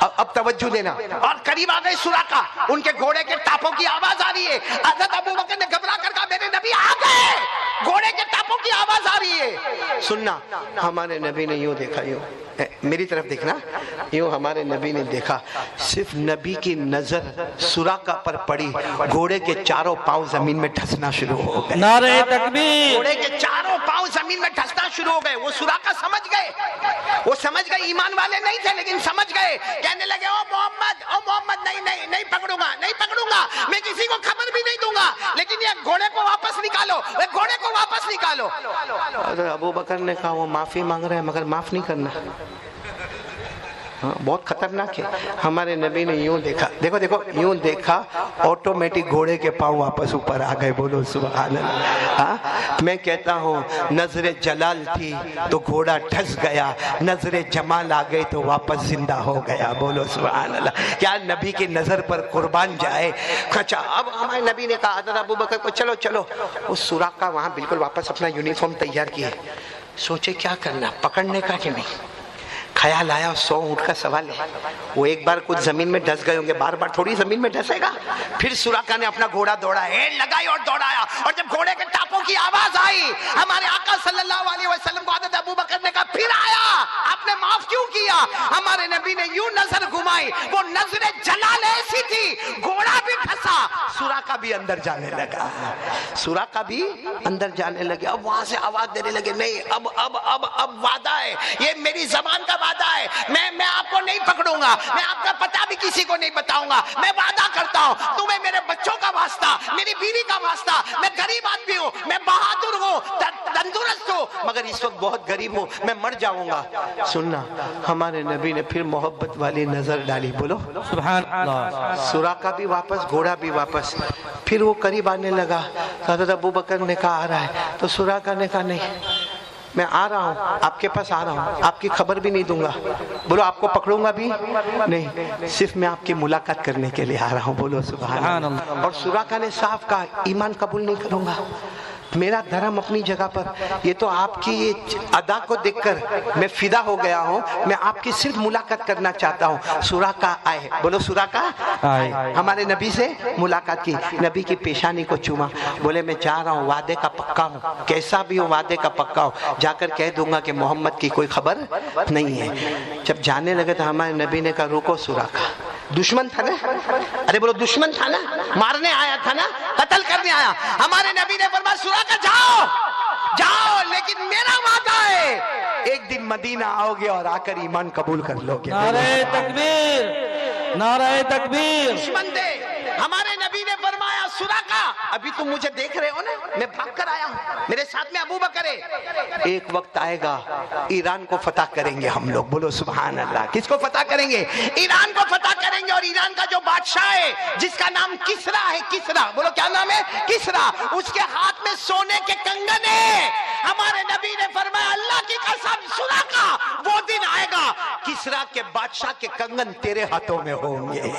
اب توجہ دینا، اور قریب آ گئے سراقہ، ان کے گھوڑے کے ٹاپوں کی آواز آ رہی ہے. حضرت ابوبکر نے گھبرا کر کہا میرے نبی آ گئے، گھوڑے کے ٹاپوں کی آواز آ رہی ہے. سننا، ہمارے نبی نے یوں دیکھا، یوں میری طرف دیکھنا، یوں ہمارے نبی نے دیکھا، صرف نبی کی نظر سراقہ پر پڑی، گھوڑے کے چاروں پاؤں زمین میں ٹھسنا شروع ہو گئے. نعرہ تکبیر. گھوڑے کے چاروں پاؤں زمین میں ٹھسنا شروع ہو گئے. وہ سراقہ سمجھ گئے، وہ سمجھ گئے، ایمان والے نہیں تھے لیکن سمجھ گئے. کہنے لگے او محمد نہیں پکڑوں گا، نہیں پکڑوں گا، میں کسی کو خبر بھی نہیں دوں گا، لیکن یہ گھوڑے کو واپس نکالو، گھوڑے کو واپس نکالو. ابوبکر نے کہا وہ معافی مانگ رہے ہیں مگر معاف نہیں کرنا. بہت خطرناک ہے. ہمارے نبی نے یوں دیکھا، دیکھو دیکھو، یوں دیکھا، آٹومیٹک گھوڑے کے پاؤں واپس اوپر آ گئے. بولو سبحان اللہ. میں کہتا ہوں نظر جلال تھی تو گھوڑا ٹھس گیا، نظر جمال آ گئی تو واپس زندہ ہو گیا. بولو سبحان اللہ. کیا نبی کی نظر پر قربان جائے. اچھا، اب ہمارے نبی نے کہا حضرت ابوبکر کو چلو چلو. اس سراقہ وہاں بالکل واپس اپنا یونیفارم تیار کیے، سوچے کیا کرنا، پکڑنے کا کہ نہیں. خیال آیا 100 اونٹ کا سوال ہے. وہ ایک بار کچھ زمین میں ڈھس گئے ہوں گے، بار بار تھوڑی زمین میں ڈھسے گا. پھر سراقہ نے اپنا گھوڑا دوڑا، ہیل لگائی اور دوڑایا، اور جب گھوڑے کے ٹاپوں کی آواز آئی، ہمارے آقا صلی اللہ علیہ وسلم کو حضرت ابوبکر نے کہا پھر آیا، آپ نے معاف کیوں کیا. ہمارے نبی نے یوں نظر گھمائی، وہ نظر جلال ایسی تھی، گھوڑا بھی پھنسا، سراقہ بھی اندر جانے لگا. سراقہ بھی اندر جانے لگے. اب وہاں سے آواز دینے لگے، نہیں اب وعدہ ہے، یہ میری زبان کا وعدہ ہے، میں آپ کو نہیں پکڑوں گا، میں آپ کا پتہ بھی کسی کو نہیں بتاؤں گا. میں وعدہ کرتا ہوں، تمہیں میرے بچوں کا واسطہ، میری بیوی کا واسطہ، میں غریب آدمی ہوں، میں بہادر ہوں، تندرست ہوں، مگر اس وقت بہت غریب ہوں، میں مر جاؤں گا. سننا، ہمارے نبی نے پھر محبت والی نظر ڈالی. بولو سبحان اللہ. سراقہ بھی واپس، گھوڑا بھی واپس. پھر وہ قریب آنے لگا. حضرت ابوبکر نے کہا آ رہا ہے، تو سراقہ نے کہا نہیں، میں آ رہا ہوں، آپ کے پاس آ رہا ہوں، آپ کی خبر بھی نہیں دوں گا. بولو آپ کو پکڑوں گا بھی نہیں، صرف میں آپ کی ملاقات کرنے کے لیے آ رہا ہوں. بولو سبحان اللہ. اور سراقہ نے صاف کہا ایمان قبول نہیں کروں گا، میرا دھرم اپنی جگہ پر. یہ تو آپ کی یہ ادا کو دیکھ کر میں فدا ہو گیا ہوں، میں آپ کی صرف ملاقات کرنا چاہتا ہوں. سراقہ آئے. بولو سراقہ آئے. ہمارے نبی سے ملاقات کی، نبی کی پیشانی کو چوما، بولے میں جا رہا ہوں، وعدے کا پکا ہوں، کیسا بھی ہوں وعدے کا پکا ہوں، جا کر کہہ دوں گا کہ محمد کی کوئی خبر نہیں ہے. جب جانے لگے تو ہمارے نبی نے کہا رکو سراقہ، دشمن تھا نا، ارے بولو دشمن تھا نا، مارنے آیا تھا نا، قتل کرنے آیا. ہمارے نبی نے فرمایا سراقہ جاؤ جاؤ، لیکن میرا وعدہ ہے ایک دن مدینہ آؤ گے اور آ کر ایمان قبول کر لو گے. نعرہ تکبیر، نعرہ تکبیر. دشمن دے. ہمارے نبی نے فرمایا سراقہ ابھی تم مجھے دیکھ رہے ہو نا، میں بھاگ کر آیا ہوں، میرے ساتھ میں ابوبکر ہے. ایک وقت آئے گا ایران کو فتح کریں گے ہم لوگ. بولو سبحان اللہ. کس کو فتح کریں گے؟ ایران کو فتح کریں گے. اور ایران کا جو بادشاہ ہے جس کا نام کسرا ہے، کسرا، بولو کیا نام ہے؟ کسرا. اس کے ہاتھ میں سونے کے کنگن ہے. ہمارے نبی نے فرمایا اللہ کی قسم سراقہ وہ دن آئے گا کسرا کے بادشاہ کے کنگن تیرے ہاتھوں میں ہوں گے.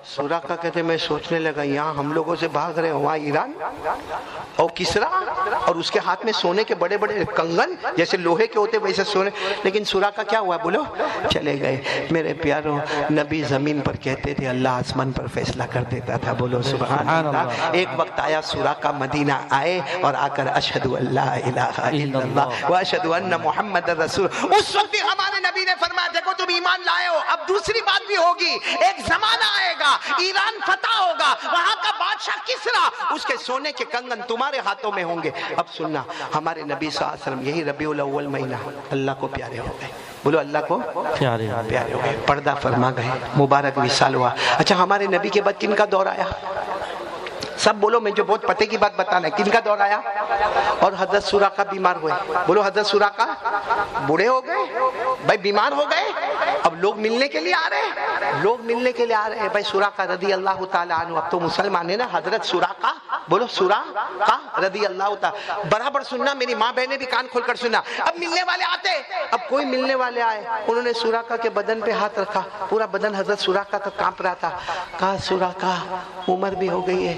سراقہ کہتے میں سوچنے لگا یہاں ہم لوگوں سے بھاگ رہے ہیں، وہاں ایران اور کسرا اور اس کے ہاتھ میں سونے کے بڑے بڑے کنگن جیسے لوہے کے ہوتے ویسے سونے. لیکن سراقہ کیا ہوا؟ بولو چلے گئے. میرے پیاروں، نبی زمین پر کہتے تھے اللہ آسمان پر فیصلہ کر دیتا تھا. بولو سبحان اللہ. ایک وقت آیا سراقہ مدینہ آئے اور آ کر اشہد ان لا الہ الا اللہ واشہد ان محمد رسول. اس وقت بھی ہمارے نبی نے فرمایا دیکھو تم ایمان لائے ہو، اب دوسری بات بھی ہوگی، ایک زمانہ آئے گا ایران فتح ہوگا، وہاں کا بادشاہ کسرا، اس کے سونے کے کنگن تمہارے ہاتھوں میں ہوں گے. اب سننا، ہمارے نبی صلی اللہ علیہ وسلم یہی ربیع الاول مہینہ اللہ کو پیارے ہو گئے. بولو اللہ کو پیارے ہو گئے، پردہ فرما گئے، مبارک وصال ہوا. اچھا ہمارے نبی کے بعد کن کا دور آیا؟ سب بولو، میں جو بہت پتے کی بات بتانا ہے. کن کا دور آیا؟ اور حضرت سراقہ بیمار ہوئے. بولو حضرت سراقہ بوڑھے ہو گئے بھائی، بیمار ہو گئے. اب لوگ ملنے کے لیے آ رہے ہیں، لوگ ملنے کے لیے آ رہے ہیں. بھائی سراقہ رضی اللہ تعالیٰ عنہ اب تو مسلمان ہے نا. حضرت سراقہ، بولو سراقہ رضی اللہ تعالیٰ. برابر سننا، میری ماں بہنیں بھی کان کھول کر سننا. اب ملنے والے آتے، اب کوئی ملنے والے آئے، انہوں نے سراقہ کے بدن پہ ہاتھ رکھا، پورا بدن حضرت سراقہ کا کانپ رہا تھا. کہا سراقہ عمر بھی ہو گئی ہے،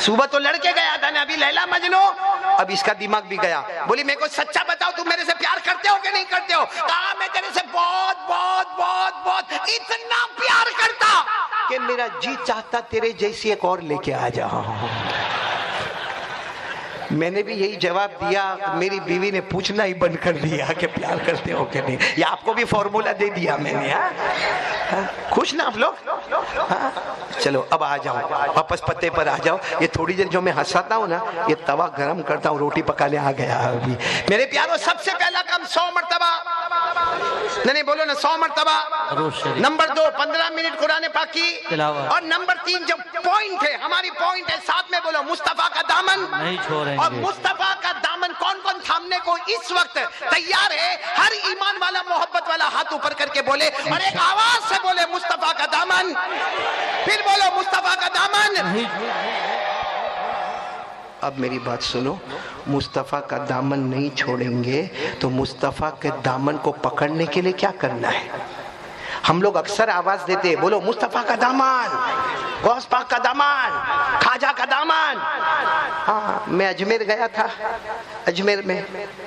صبح تو لڑکے گیا تھا نا، ابھی لیلا مجنو، اب اس کا دماغ بھی گیا. بولی میرے کو سچا بتاؤ تم میرے سے پیار کرتے ہو کہ نہیں کرتے ہو؟ کہا میں تیرے سے بہت بہت بہت بہت اتنا پیار کرتا کہ میرا جی چاہتا تیرے جیسی ایک اور لے کے آ جاؤں. میں نے بھی یہی جواب دیا. میری بیوی نے پوچھنا ہی بند کر دیا کہ پیار کرتے ہو کہ نہیں. یہ آپ کو بھی فارمولا دے دیا میں نے. خوش نا آپ لوگ؟ چلو اب آ جاؤ واپس پتے پر آ جاؤ. یہ تھوڑی دیر جو میں ہنساتا ہوں نا، یہ توا گرم کرتا ہوں، روٹی پکانے آ گیا ابھی. میرے پیاروں، سب سے پہلا کام 100 مرتبہ، نہیں بولو نا 100 مرتبہ. نمبر 2 15 منٹ قرآن پاک کی. اور نمبر 3 جو پوائنٹ ہے، ہماری پوائنٹ ہے، ساتھ میں بولو مصطفیٰ کا دامن نہیں چھوڑیں. اور مصطفیٰ کا دامن کون کون تھامنے کو اس وقت تیار ہے؟ ہر ایمان والا محبت والا ہاتھ اوپر کر کے بولے اور ایک آواز سے بولے مصطفیٰ کا دامن. پھر بولو مصطفیٰ کا دامن. اب میری بات سنو، مصطفیٰ کا دامن نہیں چھوڑیں گے تو مصطفیٰ کے دامن کو پکڑنے کے لیے کیا کرنا ہے؟ ہم لوگ اکثر آواز دیتے ہیں، بولو مصطفیٰ کا دامن، غوث پاک کا دامن، خواجہ کا دامن. ہاں میں اجمیر گیا تھا، اجمیر میں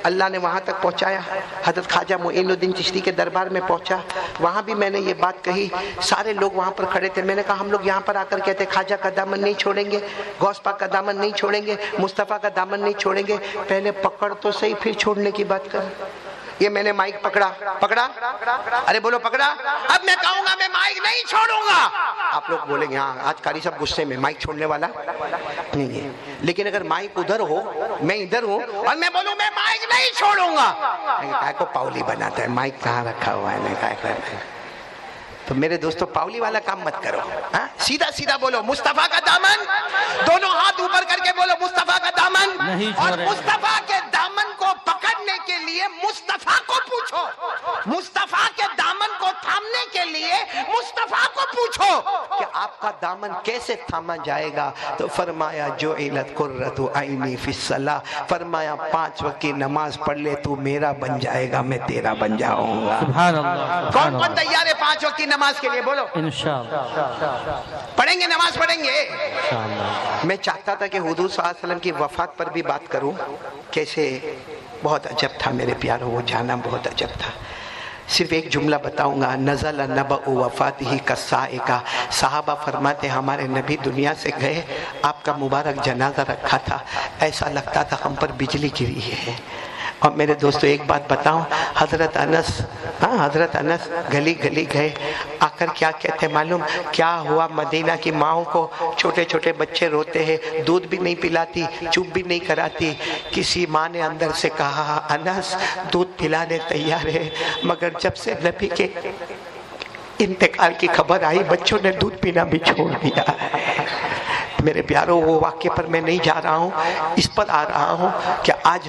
اللہ نے وہاں تک پہنچایا. حضرت خواجہ معین الدین چشتی کے دربار میں پہنچا. وہاں بھی میں نے یہ بات کہی، سارے لوگ وہاں پر کھڑے تھے. میں نے کہا ہم لوگ یہاں پر آ کر کہتے خواجہ کا دامن نہیں چھوڑیں گے، غوث پاک کا دامن نہیں چھوڑیں گے، مصطفیٰ کا دامن نہیں چھوڑیں گے. پہلے پکڑ تو صحیح، پھر چھوڑنے کی بات کر. یہ میں نے مائک پکڑا، ارے بولو پکڑا. اب میں کہوں گا میں مائک نہیں چھوڑوں گا، آپ لوگ بولیں گے ہاں آج قاری صاحب غصے میں، مائک چھوڑنے والا نہیں ہے. لیکن اگر مائک ادھر ہو، میں ادھر ہوں اور میں بولوں میں مائک نہیں چھوڑوں گا، کہا کو پاولی بناتا ہے، مائک کہاں رکھا ہوا ہے. تو میرے دوستو پاولی والا کام مت کرو، سیدھا سیدھا بولو مصطفیٰ کا دامن. دونوں ہاتھ اوپر کر کے بولو مصطفیٰ کا دامن. اور مصطفیٰ کے دامن کو پکڑنے کے لیے مصطفیٰ کو پوچھو، مصطفیٰ کے دامن کو تھامنے کے لیے مصطفیٰ کو پوچھو کہ آپ کا دامن کیسے تھاما جائے گا. تو فرمایا جعلت قرۃ عینی فی الصلاۃ، فرمایا 5 وقت کی نماز پڑھ لے تو میرا بن جائے گا، میں تیرا بن جاؤں گا. سبحان اللہ. کون کون تیار ہے 5 وقت کی نماز کے لیے؟ بولو انشاءاللہ پڑھیں گے، نماز پڑھیں گے. میں چاہتا تھا کہ حضور صلی اللہ علیہ وسلم کی وفات پر بھی بات کروں. کیسے بہت عجب تھا میرے پیاروں، وہ جانا بہت عجب تھا. صرف ایک جملہ بتاؤں گا، نزل نبأ وفاتہ کالصاعقہ. صحابہ فرماتے ہمارے نبی دنیا سے گئے، آپ کا مبارک جنازہ رکھا تھا، ایسا لگتا تھا ہم پر بجلی گری ہے. اور میرے دوستو ایک بات بتاؤں، حضرت انس گلی گلی گئے، آ کر کیا کہتے معلوم کیا ہوا؟ مدینہ کی ماؤں کو چھوٹے چھوٹے بچے روتے ہیں، دودھ بھی نہیں پلاتی، چپ بھی نہیں کراتی. کسی ماں نے اندر سے کہا انس دودھ پلانے تیار ہے، مگر جب سے نبی کے انتقال کی خبر آئی بچوں نے دودھ پینا بھی چھوڑ دیا ہے. میرے پیاروں وہ واقعے پر میں نہیں جا رہا ہوں، اس پر آ رہا ہوں کہ آج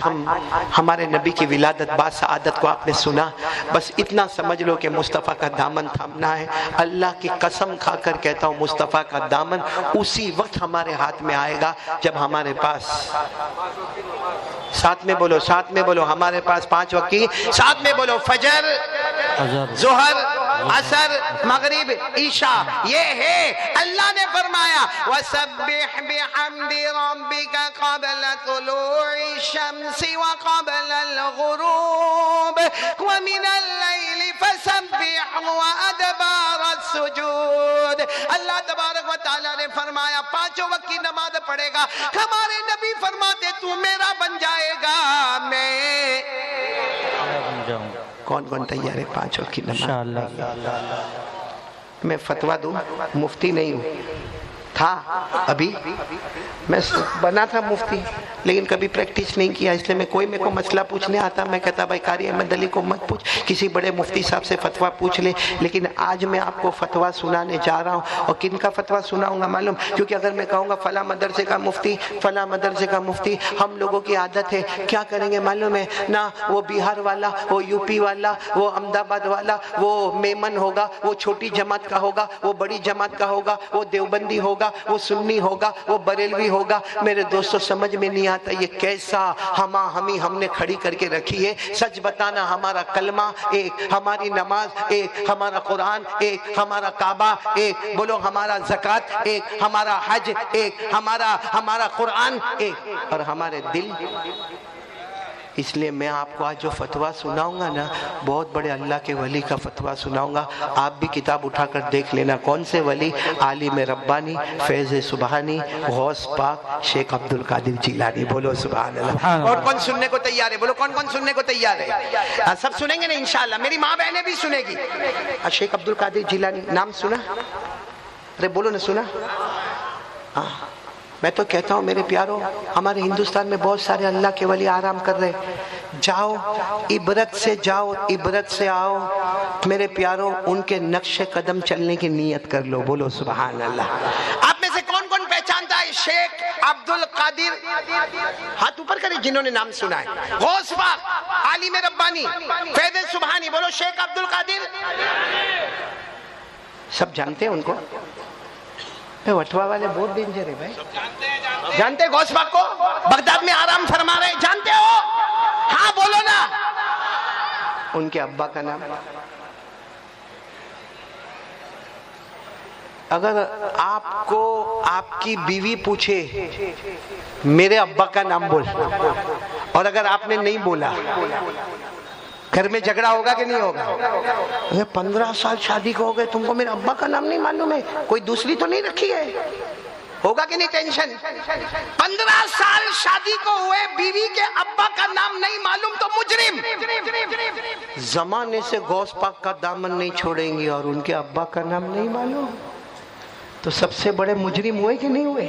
ہمارے نبی کی ولادت با سعادت کو آپ نے سنا. بس اتنا سمجھ لو کہ مصطفیٰ کا دامن تھامنا ہے. اللہ کی قسم کھا کر کہتا ہوں مصطفیٰ کا دامن اسی وقت ہمارے ہاتھ میں آئے گا جب ہمارے پاس، ساتھ میں بولو ہمارے پاس 5 وقت کی، ساتھ میں بولو فجر، ظہر، عصر، مغرب، عشاء. یہ ہے اللہ نے فرمایا وَسَبِّحْ بِحَمْدِ رَبِّكَ قَبْلَ طُلُوعِ الشَّمْسِ وَقَبْلَ الْغُرُوبِ وَمِنَ اللَّيْلِ فَسَبِّحْهُ وَأَدْبَارَ السُّجُودِ. اللہ تبارک و تعالیٰ نے فرمایا 5 وقت کی نماز پڑھے گا. ہمارے نبی فرماتے تو میرا بن جائے گا، میں بن جاؤں. کون کون تیار ہے 5 وقت کی نماز؟ میں فتویٰ دوں، مفتی نہیں ہوں، تھا ابھی میں بنا تھا مفتی لیکن کبھی پریکٹس نہیں کیا، اس لیے میں کوئی میرے کو مسئلہ پوچھنے آتا میں کہتا بھائی قاری احمد علی کو مت پوچھ، کسی بڑے مفتی صاحب سے فتویٰ پوچھ لے. لیکن آج میں آپ کو فتویٰ سنانے جا رہا ہوں. اور کن کا فتویٰ سناؤں گا معلوم؟ کیونکہ اگر میں کہوں گا فلاں مدرسے کا مفتی، فلاں مدرسے کا مفتی، ہم لوگوں کی عادت ہے کیا کریں گے معلوم ہے نا، وہ بہار والا، وہ یو پی والا، وہ احمد آباد والا، وہ میمن ہوگا، وہ چھوٹی جماعت کا ہوگا، وہ بڑی جماعت کا ہوگا، وہ دیوبندی ہوگا، ہوگا، وہ سنی ہوگا، وہ بریلوی ہوگا. میرے دوستوں سمجھ میں نہیں آتا یہ کیسا ہمی ہم نے کھڑی کر کے رکھی ہے. سچ بتانا، ہمارا کلمہ ایک، ہماری نماز ایک، ہمارا قرآن ایک، ہمارا کعبہ ایک، بولو ہمارا زکوٰۃ ایک، ہمارا حج ایک، ہمارا قرآن ایک، اور ہمارے دل. اس لیے میں آپ کو آج جو فتویٰ سناؤں گا نا، بہت بڑے اللہ کے ولی کا فتویٰ سناؤں گا. آپ بھی کتاب اٹھا کر دیکھ لینا کون سے ولی. عالم ربانی، فیض سبحانی، غوث پاک شیخ عبد القادر جیلانی. بولو سبحان اللہ. اور کون سننے کو تیار ہے؟ بولو کون کون سننے کو تیار ہے؟ سب سنیں گے نا انشاءاللہ. میری ماں بہنیں بھی سنے گی. شیخ عبد القادر جیلانی نام سنا؟ ارے بولو نا، سنا؟ ہاں. میں تو کہتا ہوں میرے پیاروں، ہمارے ہندوستان میں بہت سارے اللہ کے ولی آرام کر رہے. جاؤ عبرت سے جاؤ، عبرت سے آؤ. میرے پیاروں ان کے نقش قدم چلنے کی نیت کر لو. بولو سبحان اللہ. آپ میں سے کون کون پہچانتا ہے شیخ عبد القادر؟ ہاتھ اوپر کریں جنہوں نے نام سنا ہے. غوث پاک، عالم ربانی، فیض سبحانی. بولو شیخ عبد القادر. سب جانتے ہیں ان کو؟ وٹوا والے بہت ڈینجر ہے بھائی. جانتے ہیں غوث پاک کو؟ بغداد میں آرام فرما رہے، جانتے ہو؟ ہاں بولو نا. ان کے ابا کا نام؟ اگر آپ کو آپ کی بیوی پوچھے میرے ابا کا نام بول، اور اگر آپ نے نہیں بولا، گھر میں جھگڑا ہوگا کہ نہیں ہوگا؟ 15 سال شادی کو ہو گئے، تم کو میرے ابا کا نام نہیں معلوم ہے؟ کوئی دوسری تو نہیں رکھی ہے؟ ہوگا کہ نہیں ٹینشن؟ 15 سال شادی کو ہوئے، بیوی کے ابا کا نام نہیں معلوم تو مجرم. زمانے سے غوث پاک کا دامن نہیں چھوڑیں گی اور ان کے ابا کا نام نہیں معلوم تو سب سے بڑے مجرم ہوئے کہ نہیں ہوئے؟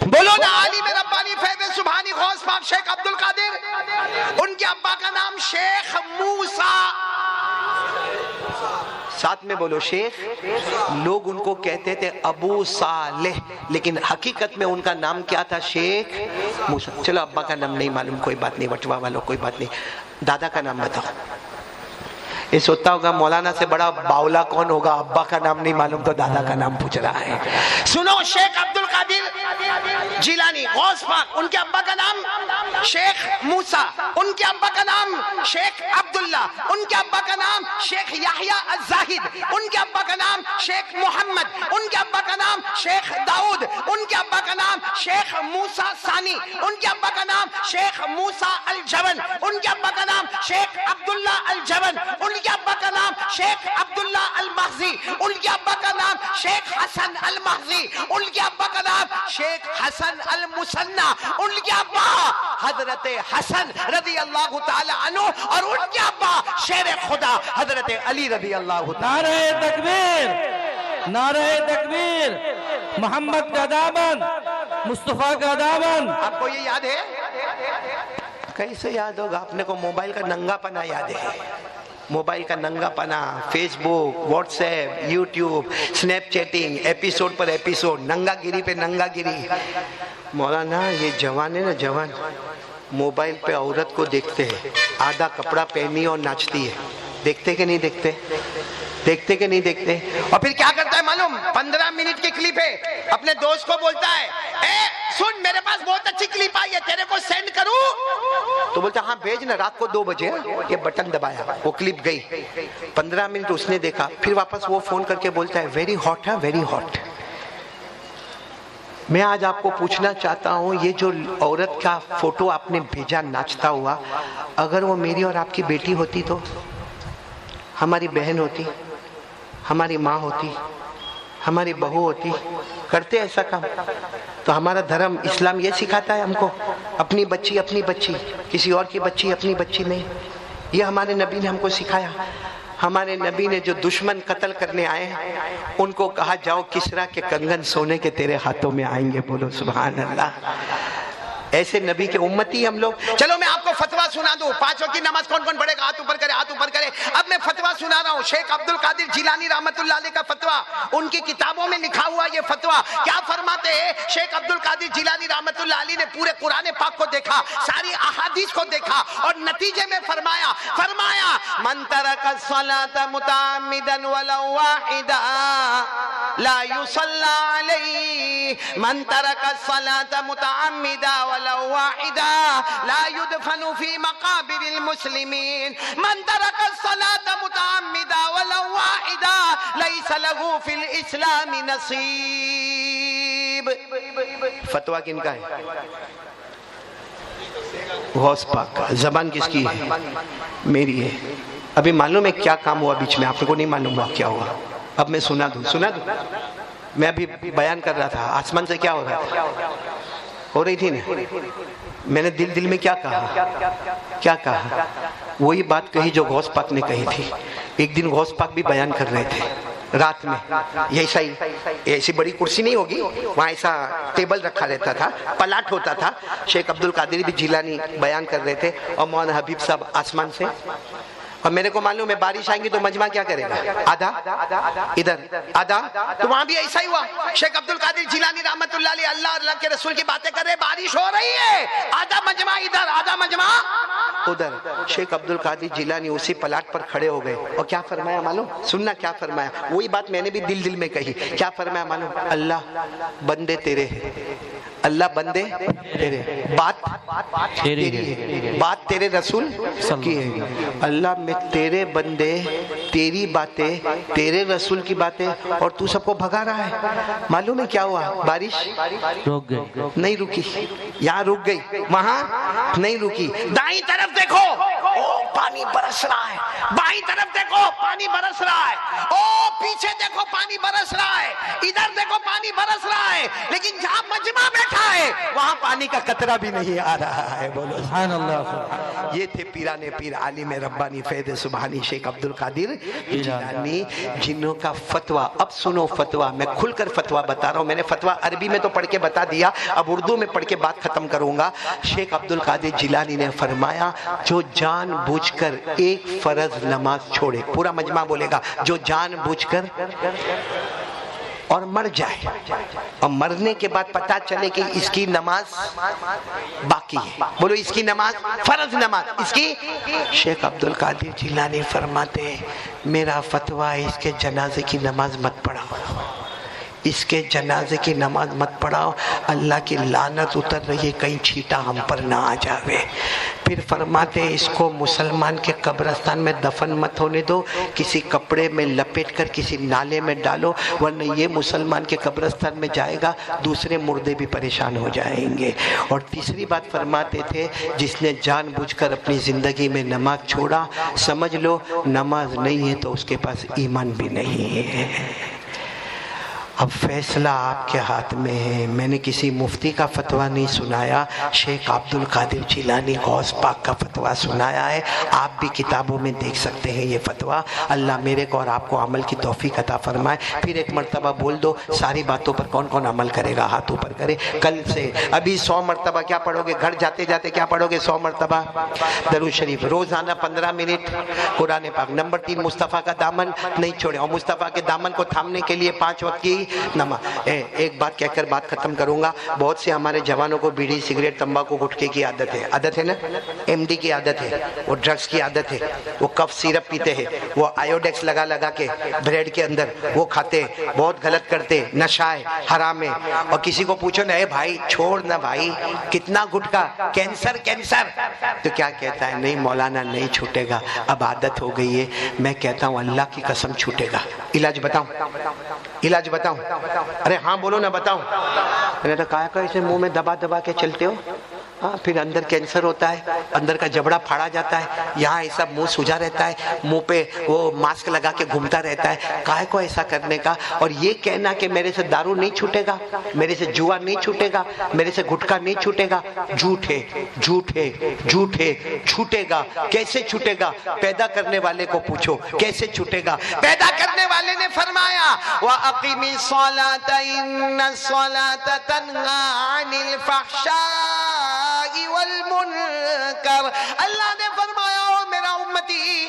بولو نا. عالم ربانی، فیض سبحانی، غوث پاک شیخ عبد القادر. ان کے ابا کا نام شیخ موسیٰ. ساتھ میں بولو شیخ. لوگ ان کو کہتے تھے ابو صالح، لیکن حقیقت میں ان کا نام کیا تھا؟ شیخ موسیٰ. چلو ابا کا نام نہیں معلوم، کوئی بات نہیں. وٹوا والوں کوئی بات نہیں. دادا کا نام بتاؤ. یہ سوچتا ہوگا مولانا سے بڑا باولا کون ہوگا، ابا کا نام نہیں معلوم تو دادا کا نام پوچھ رہا ہے. سنو، شیخ عبد القادر جیلانی، غوث پاک، ان کے ابا کا نام شیخ موسیٰ، ان کے ابا کا نام شیخ عبداللہ، ان کے ابا کا نام شیخ یحییٰ الزاہد، ان کے ابا کا نام شیخ محمد، ان کے ابا کا نام شیخ داؤد، ان کے ابا کا نام شیخ موسیٰ ثانی، ان کے ابا کا نام شیخ موسیٰ الجبن، ان کے ابا کا نام شیخ عبداللہ الجبن، ان کے ابا کا نام شیخ عبداللہ المحضی، ان کے ابا کا نام شیخ حسن المحضی، ان کے ابا کا نام شیخ حسن المثنی، ان کے ابا حضرت حسن رضی اللہ تعالی عنہ، اور ان کے ابا شیر خدا حضرت علی رضی اللہ تعالی. نعرہ تکبیر، نعرہ تکبیر. محمد کا دامن، مصطفیٰ کا دامن. آپ کو یہ یاد ہے؟ کیسے یاد ہوگا؟ اپنے کو موبائل کا ننگا پنا یاد ہے. موبائل کا ننگا پنا، Facebook, WhatsApp, YouTube, snap chatting, episode پر ایپیسوڈ، ننگا گیری پہ ننگا گیری. مولانا یہ جوان ہے نا، جوان موبائل پہ عورت کو دیکھتے ہیں آدھا کپڑا پہنی اور ناچتی ہے. دیکھتے کہ نہیں دیکھتے؟ دیکھتے کہ نہیں دیکھتے؟ اور پھر کیا کرتا ہے معلوم؟ 15 منٹ کی کلپ ہے، اپنے دوست کو بولتا ہے اے سن میرے پاس بہت اچھی کلپ آئی ہے، تیرے کو سینڈ کروں؟ تو بولتا ہاں بھیج نا. رات کو 2 بجے یہ بٹن دبایا، وہ کلپ گئی. 15 منٹ اس نے دیکھا، پھر واپس وہ فون کر کے بولتا ہے ویری ہاٹ ہے، ویری ہاٹ. میں آج آپ کو پوچھنا چاہتا ہوں، یہ جو عورت کا فوٹو آپ نے بھیجا ناچتا ہوا، اگر وہ میری اور آپ کی بیٹی ہوتی تو، ہماری بہن ہوتی، ہماری ماں ہوتی، ہماری بہو ہوتی، کرتے ایسا کام؟ تو ہمارا دھرم اسلام یہ سکھاتا ہے ہم کو اپنی بچی اپنی بچی، کسی اور کی بچی اپنی بچی نہیں. یہ ہمارے نبی نے ہم کو سکھایا. ہمارے نبی نے جو دشمن قتل کرنے آئے ہیں ان کو کہا جاؤ کسرا کے کنگن سونے کے تیرے ہاتھوں میں آئیں گے. بولو سبحان اللہ. ایسے نبی کے امتی ہم لوگ. چلو میں آپ کو فتویٰ سنا دوں. 5 وقت کی نماز کون کون پڑھے گا؟ ہاتھ اوپر کرے، ہاتھ اوپر کرے. اب میں فتویٰ سنا رہا ہوں. شیخ عبد القادر جیلانی رحمت اللہ علیہ کا فتویٰ. ان کی کتابوں میں لکھا ہوا ہوا یہ فتویٰ؟ کیا فرماتے ہیں شیخ عبد القادر جیلانی رحمت اللہ علیہ نے پورے قرآن پاک کو دیکھا، ساری احادیث کو دیکھا اور نتیجے میں فرمایا من ترک الصلاة متعمدا ولو واحدا لا يصلى علیہ، من ترک الصلاة متعمدا ولو واحدا لا يدفن في مقابر المسلمین، من ترک الصلاة متعمدا ولو واحدا لیس له فی الاسلام نصیب۔ فتویٰ کن کا ہے؟ غوث پاک کا۔ زبان کس کی ہے؟ میری ہے۔ ابھی معلوم ہے کیا کام ہوا بیچ میں؟ آپ کو نہیں معلوم ہوا کیا ہوا؟ اب میں سنا دوں۔ میں ابھی بیان کر رہا تھا، آسمان سے کیا ہو رہا تھا؟ ہو رہی تھی نا؟ میں نے دل میں کیا کہا؟ وہی بات کہی جو غوث پاک نے کہی تھی۔ ایک دن غوث پاک بھی بیان کر رہے تھے رات میں، ایسی بڑی کرسی نہیں ہوگی، وہاں ایسا ٹیبل رکھا رہتا تھا، پلاٹ ہوتا تھا، شیخ عبد القادر بھی جیلانی بیان کر رہے تھے اور مولانا حبیب صاحب آسمان سے۔ اور میرے کو معلوم ہے بارش آئیں گی تو مجمع کیا کرے گا؟ آدھا ادھر آدھا، تو وہاں بھی ایسا ہی ہوا۔ شیخ عبد القادر جیلانی رحمت اللہ علیہ اللہ کے رسول کی باتیں کر رہے، بارش ہو رہی ہے، آدھا مجمع ادھر آدھا مجمع ادھر۔ شیخ عبد القادر جیلانی اسی پلاٹ پر کھڑے ہو گئے اور کیا فرمایا معلوم؟ سننا کیا فرمایا، وہی بات میں نے بھی دل میں کہی۔ کیا فرمایا معلوم؟ اللہ بندے تیرے ہیں، اللہ بندے تیرے، بات تیری ہے، بات تیرے رسول کی ہے۔ اللہ میں تیرے بندے، تیری باتیں، تیرے رسول کی باتیں، اور تو سب کو بھگا رہا ہے۔ معلوم ہے کیا ہوا؟ بارش رک گئی، نہیں رکی، یہاں رک گئی، وہاں نہیں رکی۔ دائیں طرف دیکھو پانی برس رہا ہے، بائیں طرف دیکھو پانی برس رہا ہے، او پیچھے دیکھو پانی برس رہا ہے، ادھر دیکھو پانی برس رہا ہے، لیکن جہاں مجمع بیٹھا ہے وہاں پانی کا قطرہ بھی نہیں آ رہا ہے۔ بولو سبحان اللہ۔ یہ تھے پیرانے پیر عالم ربانی فیض سبحانی شیخ عبد القادر جیلانی، جنہوں کا فتویٰ۔ اب سنو فتویٰ، میں کھل کر فتویٰ بتا رہا ہوں۔ میں نے فتویٰ عربی میں تو پڑھ کے بتا دیا، اب اردو میں پڑھ کے بات ختم کروں گا۔ شیخ عبد القادر جیلانی نے فرمایا جو جان بوجھ کر ایک فرض نماز چھوڑے، پورا مجمع بولے گا، جو جان بوجھ کر اور مر جائے اور مرنے کے بعد پتہ چلے کہ اس کی نماز باقی ہے، بولو اس کی نماز فرض نماز اس کی، شیخ عبد القادر جیلانی فرماتے ہیں میرا فتویٰ ہے اس کے جنازے کی نماز مت پڑھاؤ، اس کے جنازے کی نماز مت پڑھاؤ، اللہ کی لعنت اتر رہی ہے کہیں چھیٹا ہم پر نہ آ جاوے۔ پھر فرماتے ہیں اس کو مسلمان کے قبرستان میں دفن مت ہونے دو، کسی کپڑے میں لپیٹ کر کسی نالے میں ڈالو، ورنہ یہ مسلمان کے قبرستان میں جائے گا دوسرے مردے بھی پریشان ہو جائیں گے۔ اور تیسری بات فرماتے تھے جس نے جان بوجھ کر اپنی زندگی میں نماز چھوڑا، سمجھ لو نماز نہیں ہے تو اس کے پاس ایمان بھی نہیں ہے۔ اب فیصلہ آپ کے ہاتھ میں ہے۔ میں نے کسی مفتی کا فتویٰ نہیں سنایا، شیخ عبد القادر جیلانی غوث پاک کا فتویٰ سنایا ہے۔ آپ بھی کتابوں میں دیکھ سکتے ہیں یہ فتویٰ۔ اللہ میرے کو اور آپ کو عمل کی توفیق عطا فرمائے۔ پھر ایک مرتبہ بول دو ساری باتوں پر کون کون عمل کرے گا، ہاتھ اوپر کرے۔ کل سے ابھی 100 مرتبہ کیا پڑھو گے؟ گھر جاتے جاتے کیا پڑھو گے؟ 100 مرتبہ درود شریف، روزانہ 15 منٹ قرآن پاک۔ نمبر 3 مصطفیٰ کا دامن نہیں چھوڑیں، اور مصطفیٰ کے دامن کو تھامنے کے لیے 5 وقت کی نماز۔ ایک بات کہہ کر بات ختم کروں گا۔ بہت سے ہمارے جوانوں کو بیڑی سگریٹ تمباکو گٹکے کی عادت ہے نا، ایم ڈی کی عادت ہے، وہ ڈرگز کی عادت ہے، وہ کف سیرپ پیتے ہیں، وہ آیوڈیکس لگا کے بریڈ کے اندر وہ کھاتے، بہت غلط کرتے، نشہ ہے، حرام ہے۔ اور کسی کو پوچھو نا اے بھائی چھوڑ نا بھائی، کتنا گٹکا، کینسر تو کیا کہتا ہے نہیں مولانا نہیں چھوٹے گا، اب عادت ہو گئی ہے۔ میں کہتا ہوں اللہ کی قسم چھوٹے گا۔ علاج بتاؤں؟ علاج بتاؤں؟ ارے ہاں بولو نا بتاؤں۔ میں نے کہا اسے منہ میں دبا کے چلتے ہو، پھر اندر کینسر ہوتا ہے، اندر کا جبڑا پھاڑا جاتا ہے، یہاں ایسا منہ سوجا رہتا ہے، منہ پہ وہ ماسک لگا کے گھومتا رہتا ہے، کائے کو ایسا کرنے کا؟ اور یہ کہنا کہ میرے سے دارو نہیں چھوٹے گا، میرے سے جوا نہیں چھوٹے گا، میرے سے گٹکا نہیں چھوٹے گا، جھوٹ ہے، جھوٹ ہے، جھوٹ ہے۔ چھوٹے گا کیسے؟ چھوٹے گا پیدا کرنے والے کو پوچھو کیسے چھوٹے گا۔ پیدا کرنے والے نے فرمایا وَأَقِمِ الصَّلَاةَ إِنَّ الصَّلَاةَ تَنْهَى عَنِ الْفَحْشَاءِ والمنکر۔ اللہ نے فرمایا او میرا امتی